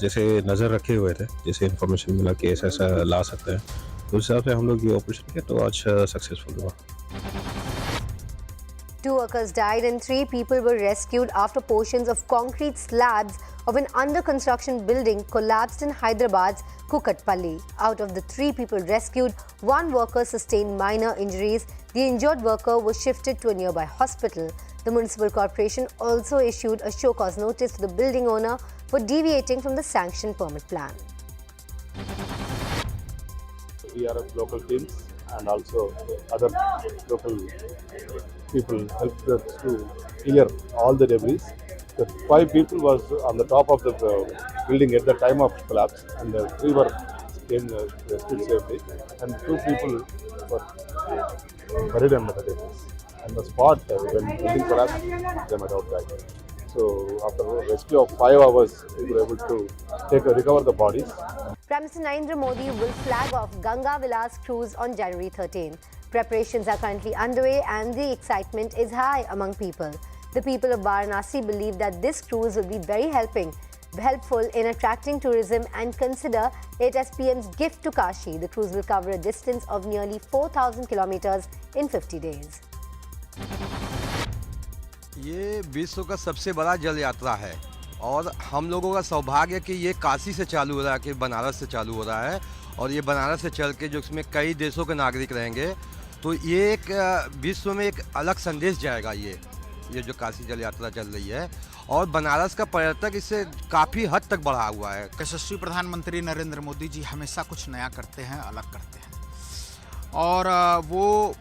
जैसे नज़र रखे हुए थे, जैसे इन्फॉर्मेशन मिला कि ऐसा ऐसा ला सकते हैं, तो उस हिसाब से हम लोग ये ऑपरेशन किया तो आज सक्सेसफुल हुआ। 2 workers died and 3 people were rescued after portions of concrete slabs of an under-construction building collapsed in Hyderabad's Kukatpalli. Out of the 3 people rescued, 1 worker sustained minor injuries. The injured worker was shifted to a nearby hospital. The municipal corporation also issued a show-cause notice to the building owner for deviating from the sanctioned permit plan. ERF local teams and also other local people helped us to clear all the debris. The 5 people was on the top of the building at the time of collapse, and the 3 were rescued safely, and 2 people were buried under the debris. And the spot when the building collapsed, they might have died. So after a rescue of 5 hours, we were able to recover the bodies. Prime Minister Narendra Modi will flag off Ganga Vilas cruise on January 13. Preparations are currently underway and the excitement is high among people. The people of Varanasi believe that this cruise will be very helpful in attracting tourism and consider it as PM's gift to Kashi. The cruise will cover a distance of nearly 4,000 kilometers in 50 days. ये विश्व का सबसे बड़ा जल यात्रा है और हम लोगों का सौभाग्य कि ये काशी से चालू हो रहा है, कि बनारस से चालू हो रहा है और ये बनारस से चल के जो इसमें कई देशों के नागरिक रहेंगे, तो ये एक विश्व में एक अलग संदेश जाएगा। ये जो काशी जल यात्रा चल रही है और बनारस का पर्यटक इससे काफ़ी हद तक बढ़ा हुआ है। यशस्वी प्रधानमंत्री नरेंद्र मोदी जी हमेशा कुछ नया करते हैं, अलग करते हैं और वो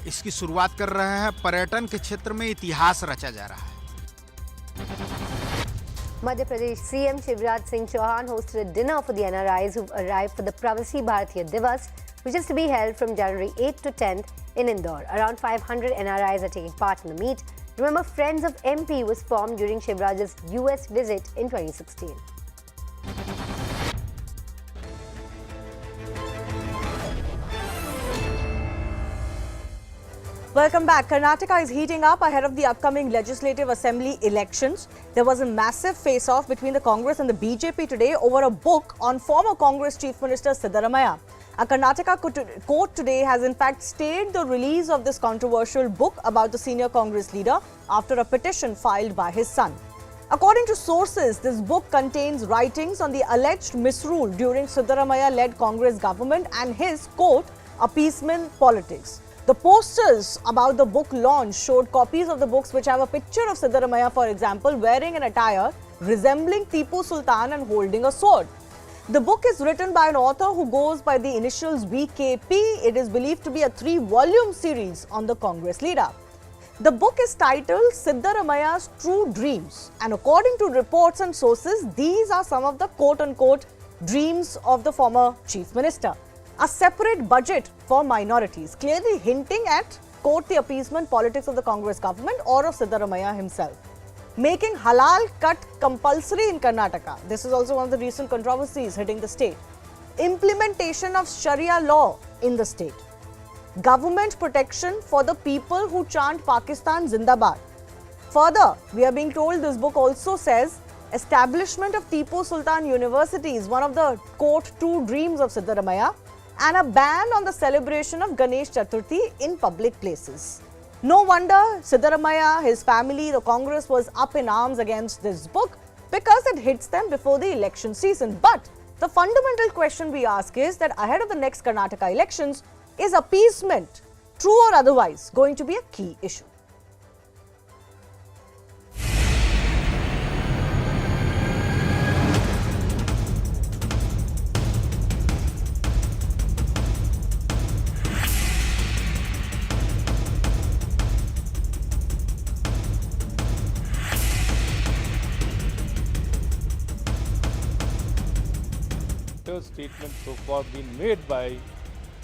इसकी शुरुआत कर रहे हैं। पर्यटन के क्षेत्र में इतिहास रचा जा रहा है। Madhya Pradesh CM Shivraj Singh Chauhan hosted a dinner for the NRIs who've arrived for the Pravasi Bharatiya Divas, which is to be held from January 8th to 10th in Indore. Around 500 NRIs are taking part in the meet. Remember, Friends of MP was formed during Shivraj's US visit in 2016. Welcome back. Karnataka is heating up ahead of the upcoming Legislative Assembly elections. There was a massive face-off between the Congress and the BJP today over a book on former Congress Chief Minister Siddaramaiah. A Karnataka court today has in fact stayed the release of this controversial book about the senior Congress leader after a petition filed by his son. According to sources, this book contains writings on the alleged misrule during Siddaramaiah-led Congress government and his, quote, appeasement politics. The posters about the book launch showed copies of the books which have a picture of Siddaramaiah, for example, wearing an attire resembling Tipu Sultan and holding a sword. The book is written by an author who goes by the initials VKP. It is believed to be a 3-volume series on the Congress leader. The book is titled Siddaramaiah's True Dreams, and according to reports and sources, these are some of the quote-unquote dreams of the former Chief Minister. A separate budget for minorities, clearly hinting at, quote, the appeasement politics of the Congress government or of Siddaramaiah himself. Making halal cut compulsory in Karnataka. This is also one of the recent controversies hitting the state. Implementation of Sharia law in the state. Government protection for the people who chant Pakistan Zindabad. Further, we are being told this book also says establishment of Tipu Sultan University is one of the, quote, 2 dreams of Siddaramaiah, and a ban on the celebration of Ganesh Chaturthi in public places. No wonder Siddaramaiah, his family, the Congress was up in arms against this book because it hits them before the election season. But the fundamental question we ask is that ahead of the next Karnataka elections, is appeasement, true or otherwise, going to be a key issue? Statement so far been made by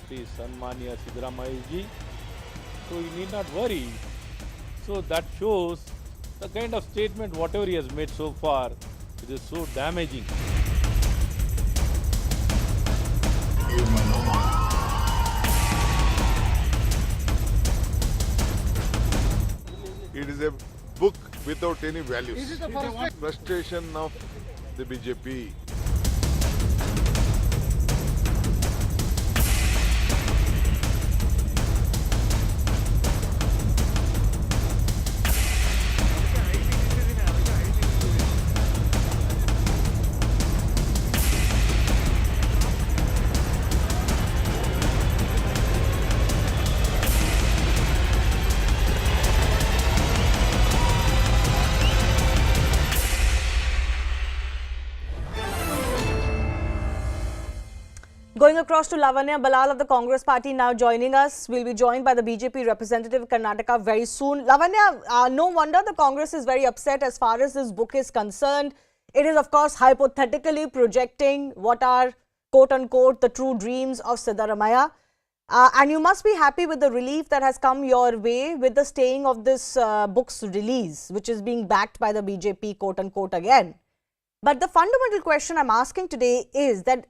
Sri Sanmaniya Siddaramaiah ji, so you need not worry. So that shows the kind of statement whatever he has made so far, it is so damaging. It is a book without any values. Frustration of the BJP. Going across to Lavanya Balal of the Congress party now joining us. We'll be joined by the BJP representative of Karnataka very soon. Lavanya, no wonder the Congress is very upset as far as this book is concerned. It is, of course, hypothetically projecting what are, quote-unquote, the true dreams of Siddaramaiah. And you must be happy with the relief that has come your way with the staying of this book's release, which is being backed by the BJP, quote-unquote, again. But the fundamental question I'm asking today is that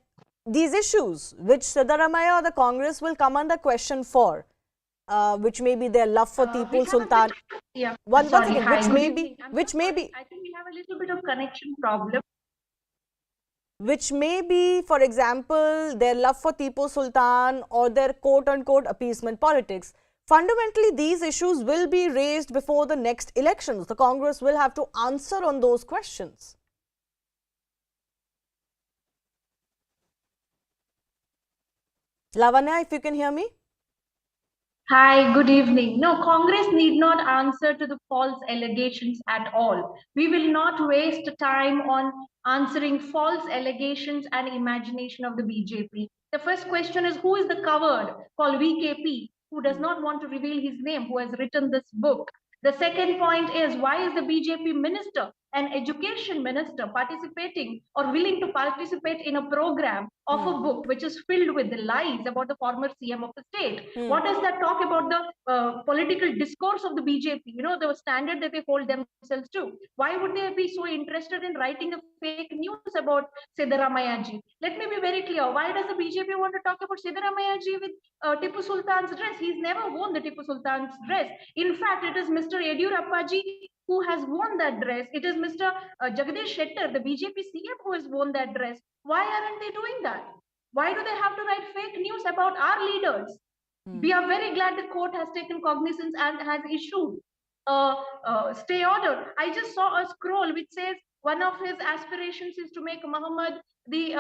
these issues, which Siddaramaiah or the Congress will come under question for, which may be their love for Tipu Sultan. Yeah. One Sorry, second, hi, which good may evening. be, which may be, I think we have a little bit of connection problem. which may be, for example, their love for Tipu Sultan or their quote-unquote appeasement politics. fundamentally these issues will be raised before the next elections. The Congress will have to answer on those questions. Lavanya, if you can hear me. Hi, good evening. No, Congress need not answer to the false allegations at all. We will not waste time on answering false allegations and imagination of the BJP. The first question is, who is the coward called VKP, who does not want to reveal his name, who has written this book? The second point is, why is the BJP minister, an education minister, participating or willing to participate in a program of a book which is filled with lies about the former CM of the state? What does that talk about the political discourse of the BJP? You know, the standard that they hold themselves to. Why would they be so interested in writing a fake news about Siddaramayaji? Let me be very clear. Why does the BJP want to talk about Siddaramayaji with Tipu Sultan's dress? He's never worn the Tipu Sultan's dress. In fact, it is Mr. Yediyurappaji who has worn that dress. It is Mr. Jagdish Shettar, the BJP CM, who has worn that dress. Why aren't they doing that? Why do they have to write fake news about our leaders? We are very glad the court has taken cognizance and has issued a stay order. I just saw a scroll which says one of his aspirations is to make Muhammad the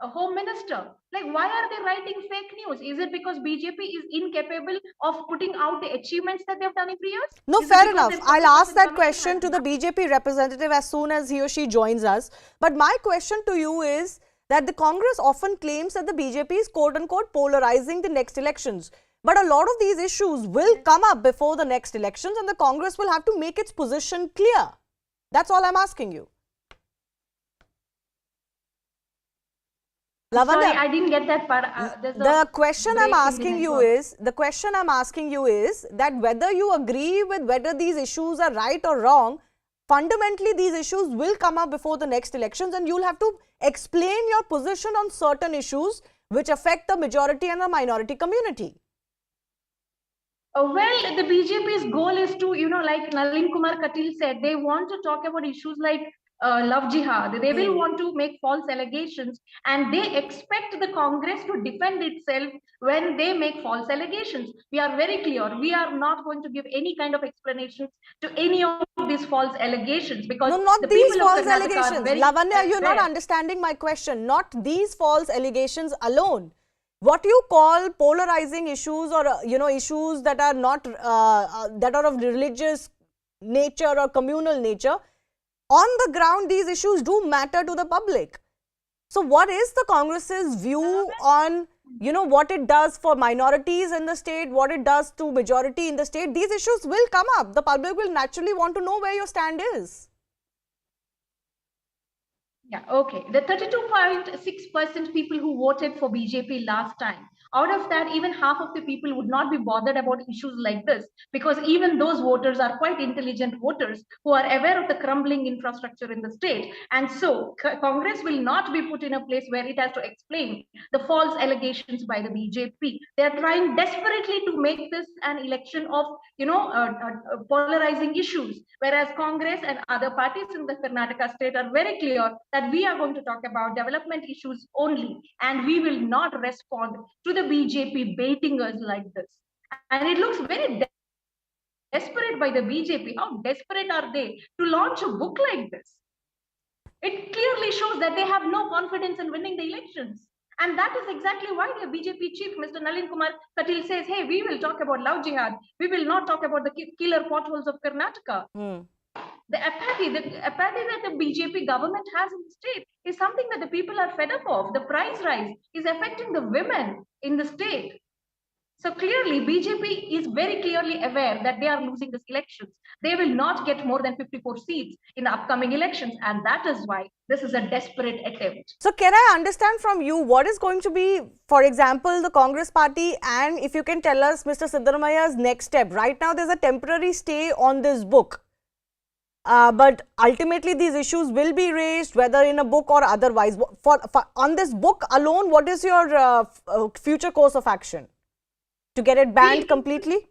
home minister. Like, why are they writing fake news? Is it because BJP is incapable of putting out the achievements that they've done in 3 years? No, fair enough. I'll ask that question to the BJP representative as soon as he or she joins us. But my question to you is that the Congress often claims that the BJP is quote-unquote polarizing the next elections. But a lot of these issues will come up before the next elections and the Congress will have to make its position clear. That's all I'm asking you. Lavanya, sorry, I didn't get that part. The question I'm asking you is that whether you agree with whether these issues are right or wrong, fundamentally these issues will come up before the next elections and you'll have to explain your position on certain issues which affect the majority and the minority community. Well, the BJP's goal is to, you know, like Nalin Kumar Katil said, they want to talk about issues like love jihad. They will want to make false allegations and they expect the Congress to defend itself when they make false allegations. We are very clear. We are not going to give any kind of explanations to any of these false allegations because no, not the these people false of Karnataka allegations. are very Lavanya, you're not aware. understanding my question. Not these false allegations alone. What you call polarizing issues or issues that are not that are of religious nature or communal nature, on the ground these issues do matter to the public. So what is the Congress's view on what it does for minorities in the state, what it does to majority in the state? These issues will come up. The public will naturally want to know where your stand is. Yeah, okay. The 32.6% people who voted for BJP last time, out of that, even half of the people would not be bothered about issues like this because even those voters are quite intelligent voters who are aware of the crumbling infrastructure in the state. And so Congress will not be put in a place where it has to explain the false allegations by the BJP. They are trying desperately to make this an election of, polarizing issues, whereas Congress and other parties in the Karnataka state are very clear that we are going to talk about development issues only and we will not respond to the BJP baiting us like this. And it looks very desperate by the BJP. How desperate are they to launch a book like this? It clearly shows that they have no confidence in winning the elections. And that is exactly why the BJP chief, Mr. Nalin Kumar Katil, says, hey, we will talk about love jihad. We will not talk about the killer potholes of Karnataka. The apathy that the BJP government has in the state is something that the people are fed up of. The price rise is affecting the women in the state. So clearly, BJP is very clearly aware that they are losing these elections. They will not get more than 54 seats in the upcoming elections. And that is why this is a desperate attempt. So can I understand from you what is going to be, for example, the Congress party, and if you can tell us Mr. Siddaramaya's next step? Right now, there's a temporary stay on this book. But ultimately, these issues will be raised, whether in a book or otherwise. On this book alone, what is your future course of action? To get it banned completely?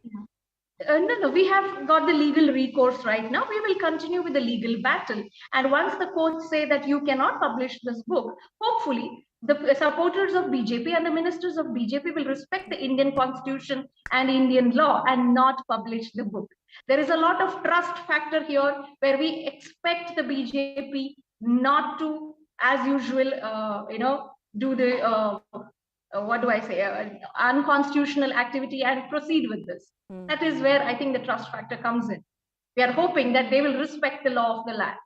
No, we have got the legal recourse right now. We will continue with the legal battle. And once the courts say that you cannot publish this book, hopefully the supporters of BJP and the ministers of BJP will respect the Indian constitution and Indian law and not publish the book. There is a lot of trust factor here where we expect the BJP not to, as usual, do the what do I say, unconstitutional activity and proceed with this. That is where I think the trust factor comes in. We are hoping that they will respect the law of the land.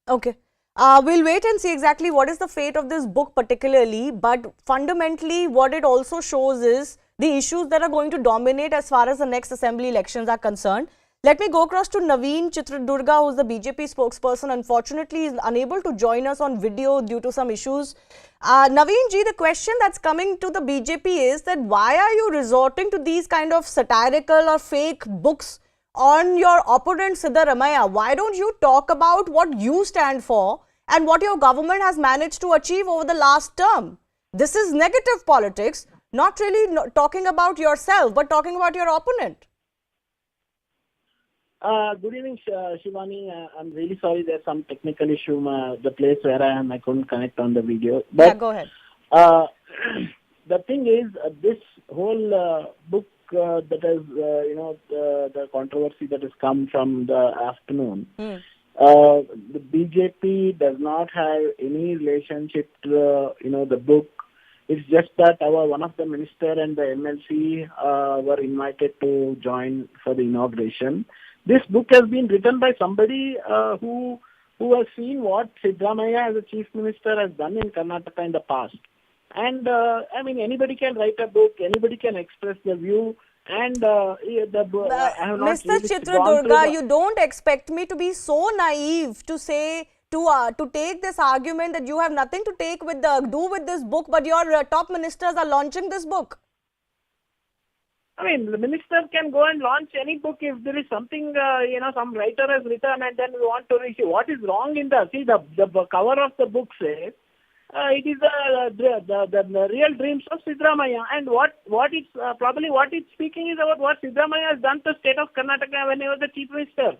Okay. We'll wait and see exactly what is the fate of this book particularly, but fundamentally what it also shows is the issues that are going to dominate as far as the next assembly elections are concerned. Let me go across to Naveen Chitradurga, who is the BJP spokesperson. Unfortunately, is unable to join us on video due to some issues. Naveen ji, the question that's coming to the BJP is that why are you resorting to these kind of satirical or fake books on your opponent Siddaramaiah? Why don't you talk about what you stand for and what your government has managed to achieve over the last term? This is negative politics, not really talking about yourself, but talking about your opponent. Good evening, Shivani. I'm really sorry there's some technical issue. The place where I am, I couldn't connect on the video. But, yeah, go ahead. The thing is, this whole book that is, the controversy that has come from the afternoon, the BJP does not have any relationship to the book. It's just that one of the minister and the MLC were invited to join for the inauguration. This book has been written by somebody who has seen what Siddaramaiah as a chief minister has done in Karnataka in the past. And anybody can write a book, anybody can express their view. And I have not Mr. Chitradurga, you don't expect me to be so naive to say to take this argument that you have nothing to do with this book, but your top ministers are launching this book. The minister can go and launch any book if there is something, some writer has written and then we want to see what is wrong in the cover of the book says, it is the real dreams of Siddaramaiah, and what it's speaking is about what Siddaramaiah has done to the state of Karnataka when he was the chief minister.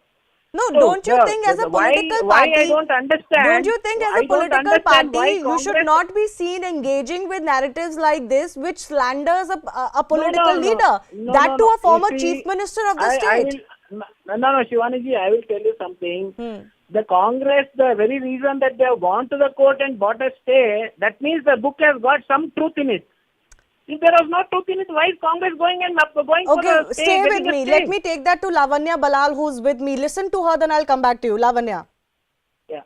No, so don't you think as a political party, I don't understand, don't you think as a political party you should not be seen engaging with narratives like this which slanders a political leader, to a former chief minister of the state? Shivani ji, I will tell you something. The Congress, the very reason that they have gone to the court and bought a stay, that means the book has got some truth in it. If there was no truth in it, why is Congress going for the stay? Stay with me. Let me take that to Lavanya Balal, who's with me. Listen to her, then I'll come back to you. Lavanya. Yeah.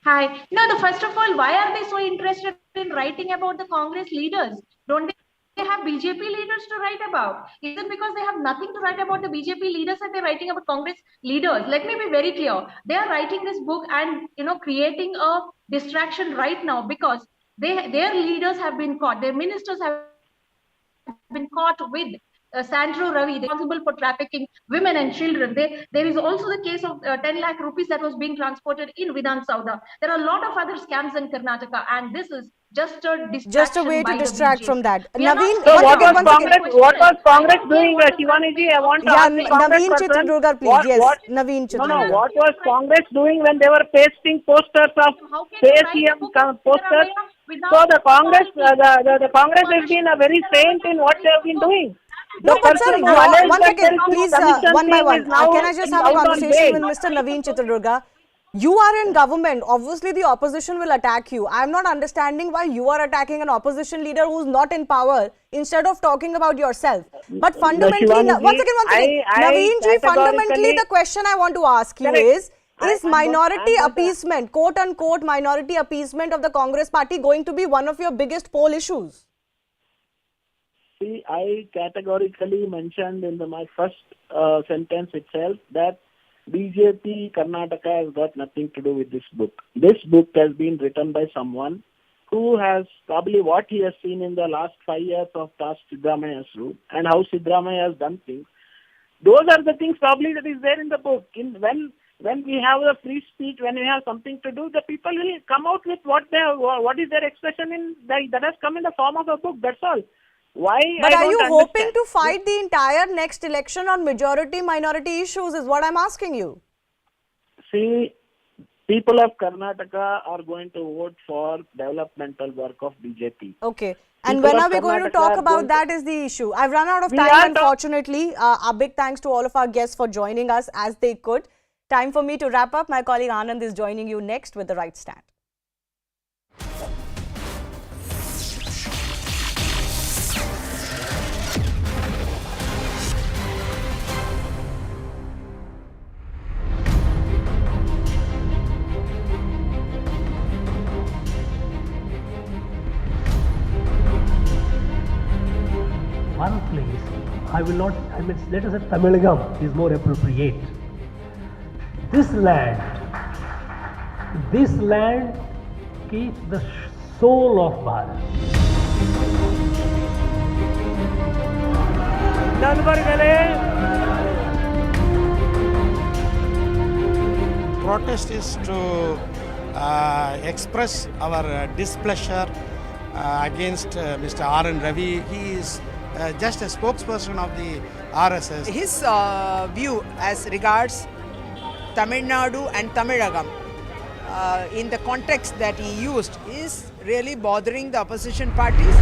Hi. No, first of all, why are they so interested in writing about the Congress leaders? Don't they have BJP leaders to write about? Is it because they have nothing to write about the BJP leaders that they're writing about Congress leaders? Let me be very clear. They are writing this book and creating a distraction right now because their leaders have been caught, their ministers have been caught with Sandro Ravi, responsible for trafficking women and children. There is also the case of 10 lakh rupees that was being transported in Vidhan Sauda. There are a lot of other scams in Karnataka, and this is just a distraction. Just a way to distract from that. Naveen, so what was Congress doing, Shivani ji? I want to ask the Congress Naveen Chitradurga, please. Yes, Naveen Chitradurga. What was Congress doing when they were pasting posters of CM posters? So the Congress, the Congress has been a very saint in what they have been doing. No, but sir, one second, please, one by one. Can I just have a conversation with Mr. Naveen Chitradurga? You are in government. Obviously, the opposition will attack you. I am not understanding why you are attacking an opposition leader who is not in power instead of talking about yourself. But fundamentally, one second. Naveen ji, fundamentally, the question I want to ask you is minority appeasement, quote unquote, minority appeasement of the Congress party going to be one of your biggest poll issues? See, I categorically mentioned in my first sentence itself that BJP Karnataka has got nothing to do with this book. This book has been written by someone who has probably what he has seen in the last 5 years of past Siddaramaiah's rule and how Siddaramaiah has done things. Those are the things probably that is there in the book. When we have a free speech, when we have something to do, the people will come out with what is their expression in that has come in the form of a book. That's all. Why? But are you hoping to fight the entire next election on majority minority issues is what I'm asking you. See, people of Karnataka are going to vote for developmental work of BJP. Okay. And People when of are we going to Karnataka talk are about going that is the issue. I've run out of We time, are unfortunately. A big thanks to all of our guests for joining us as they could. Time for me to wrap up. My colleague Anand is joining you next with the right stand. One place, I mean, let us say Tamilagam is more appropriate. This land keeps the soul of Bharat. Protest is to express our displeasure against Mr. R.N. Ravi. He is just a spokesperson of the RSS. His view as regards Tamil Nadu and Tamilagam in the context that he used is really bothering the opposition parties.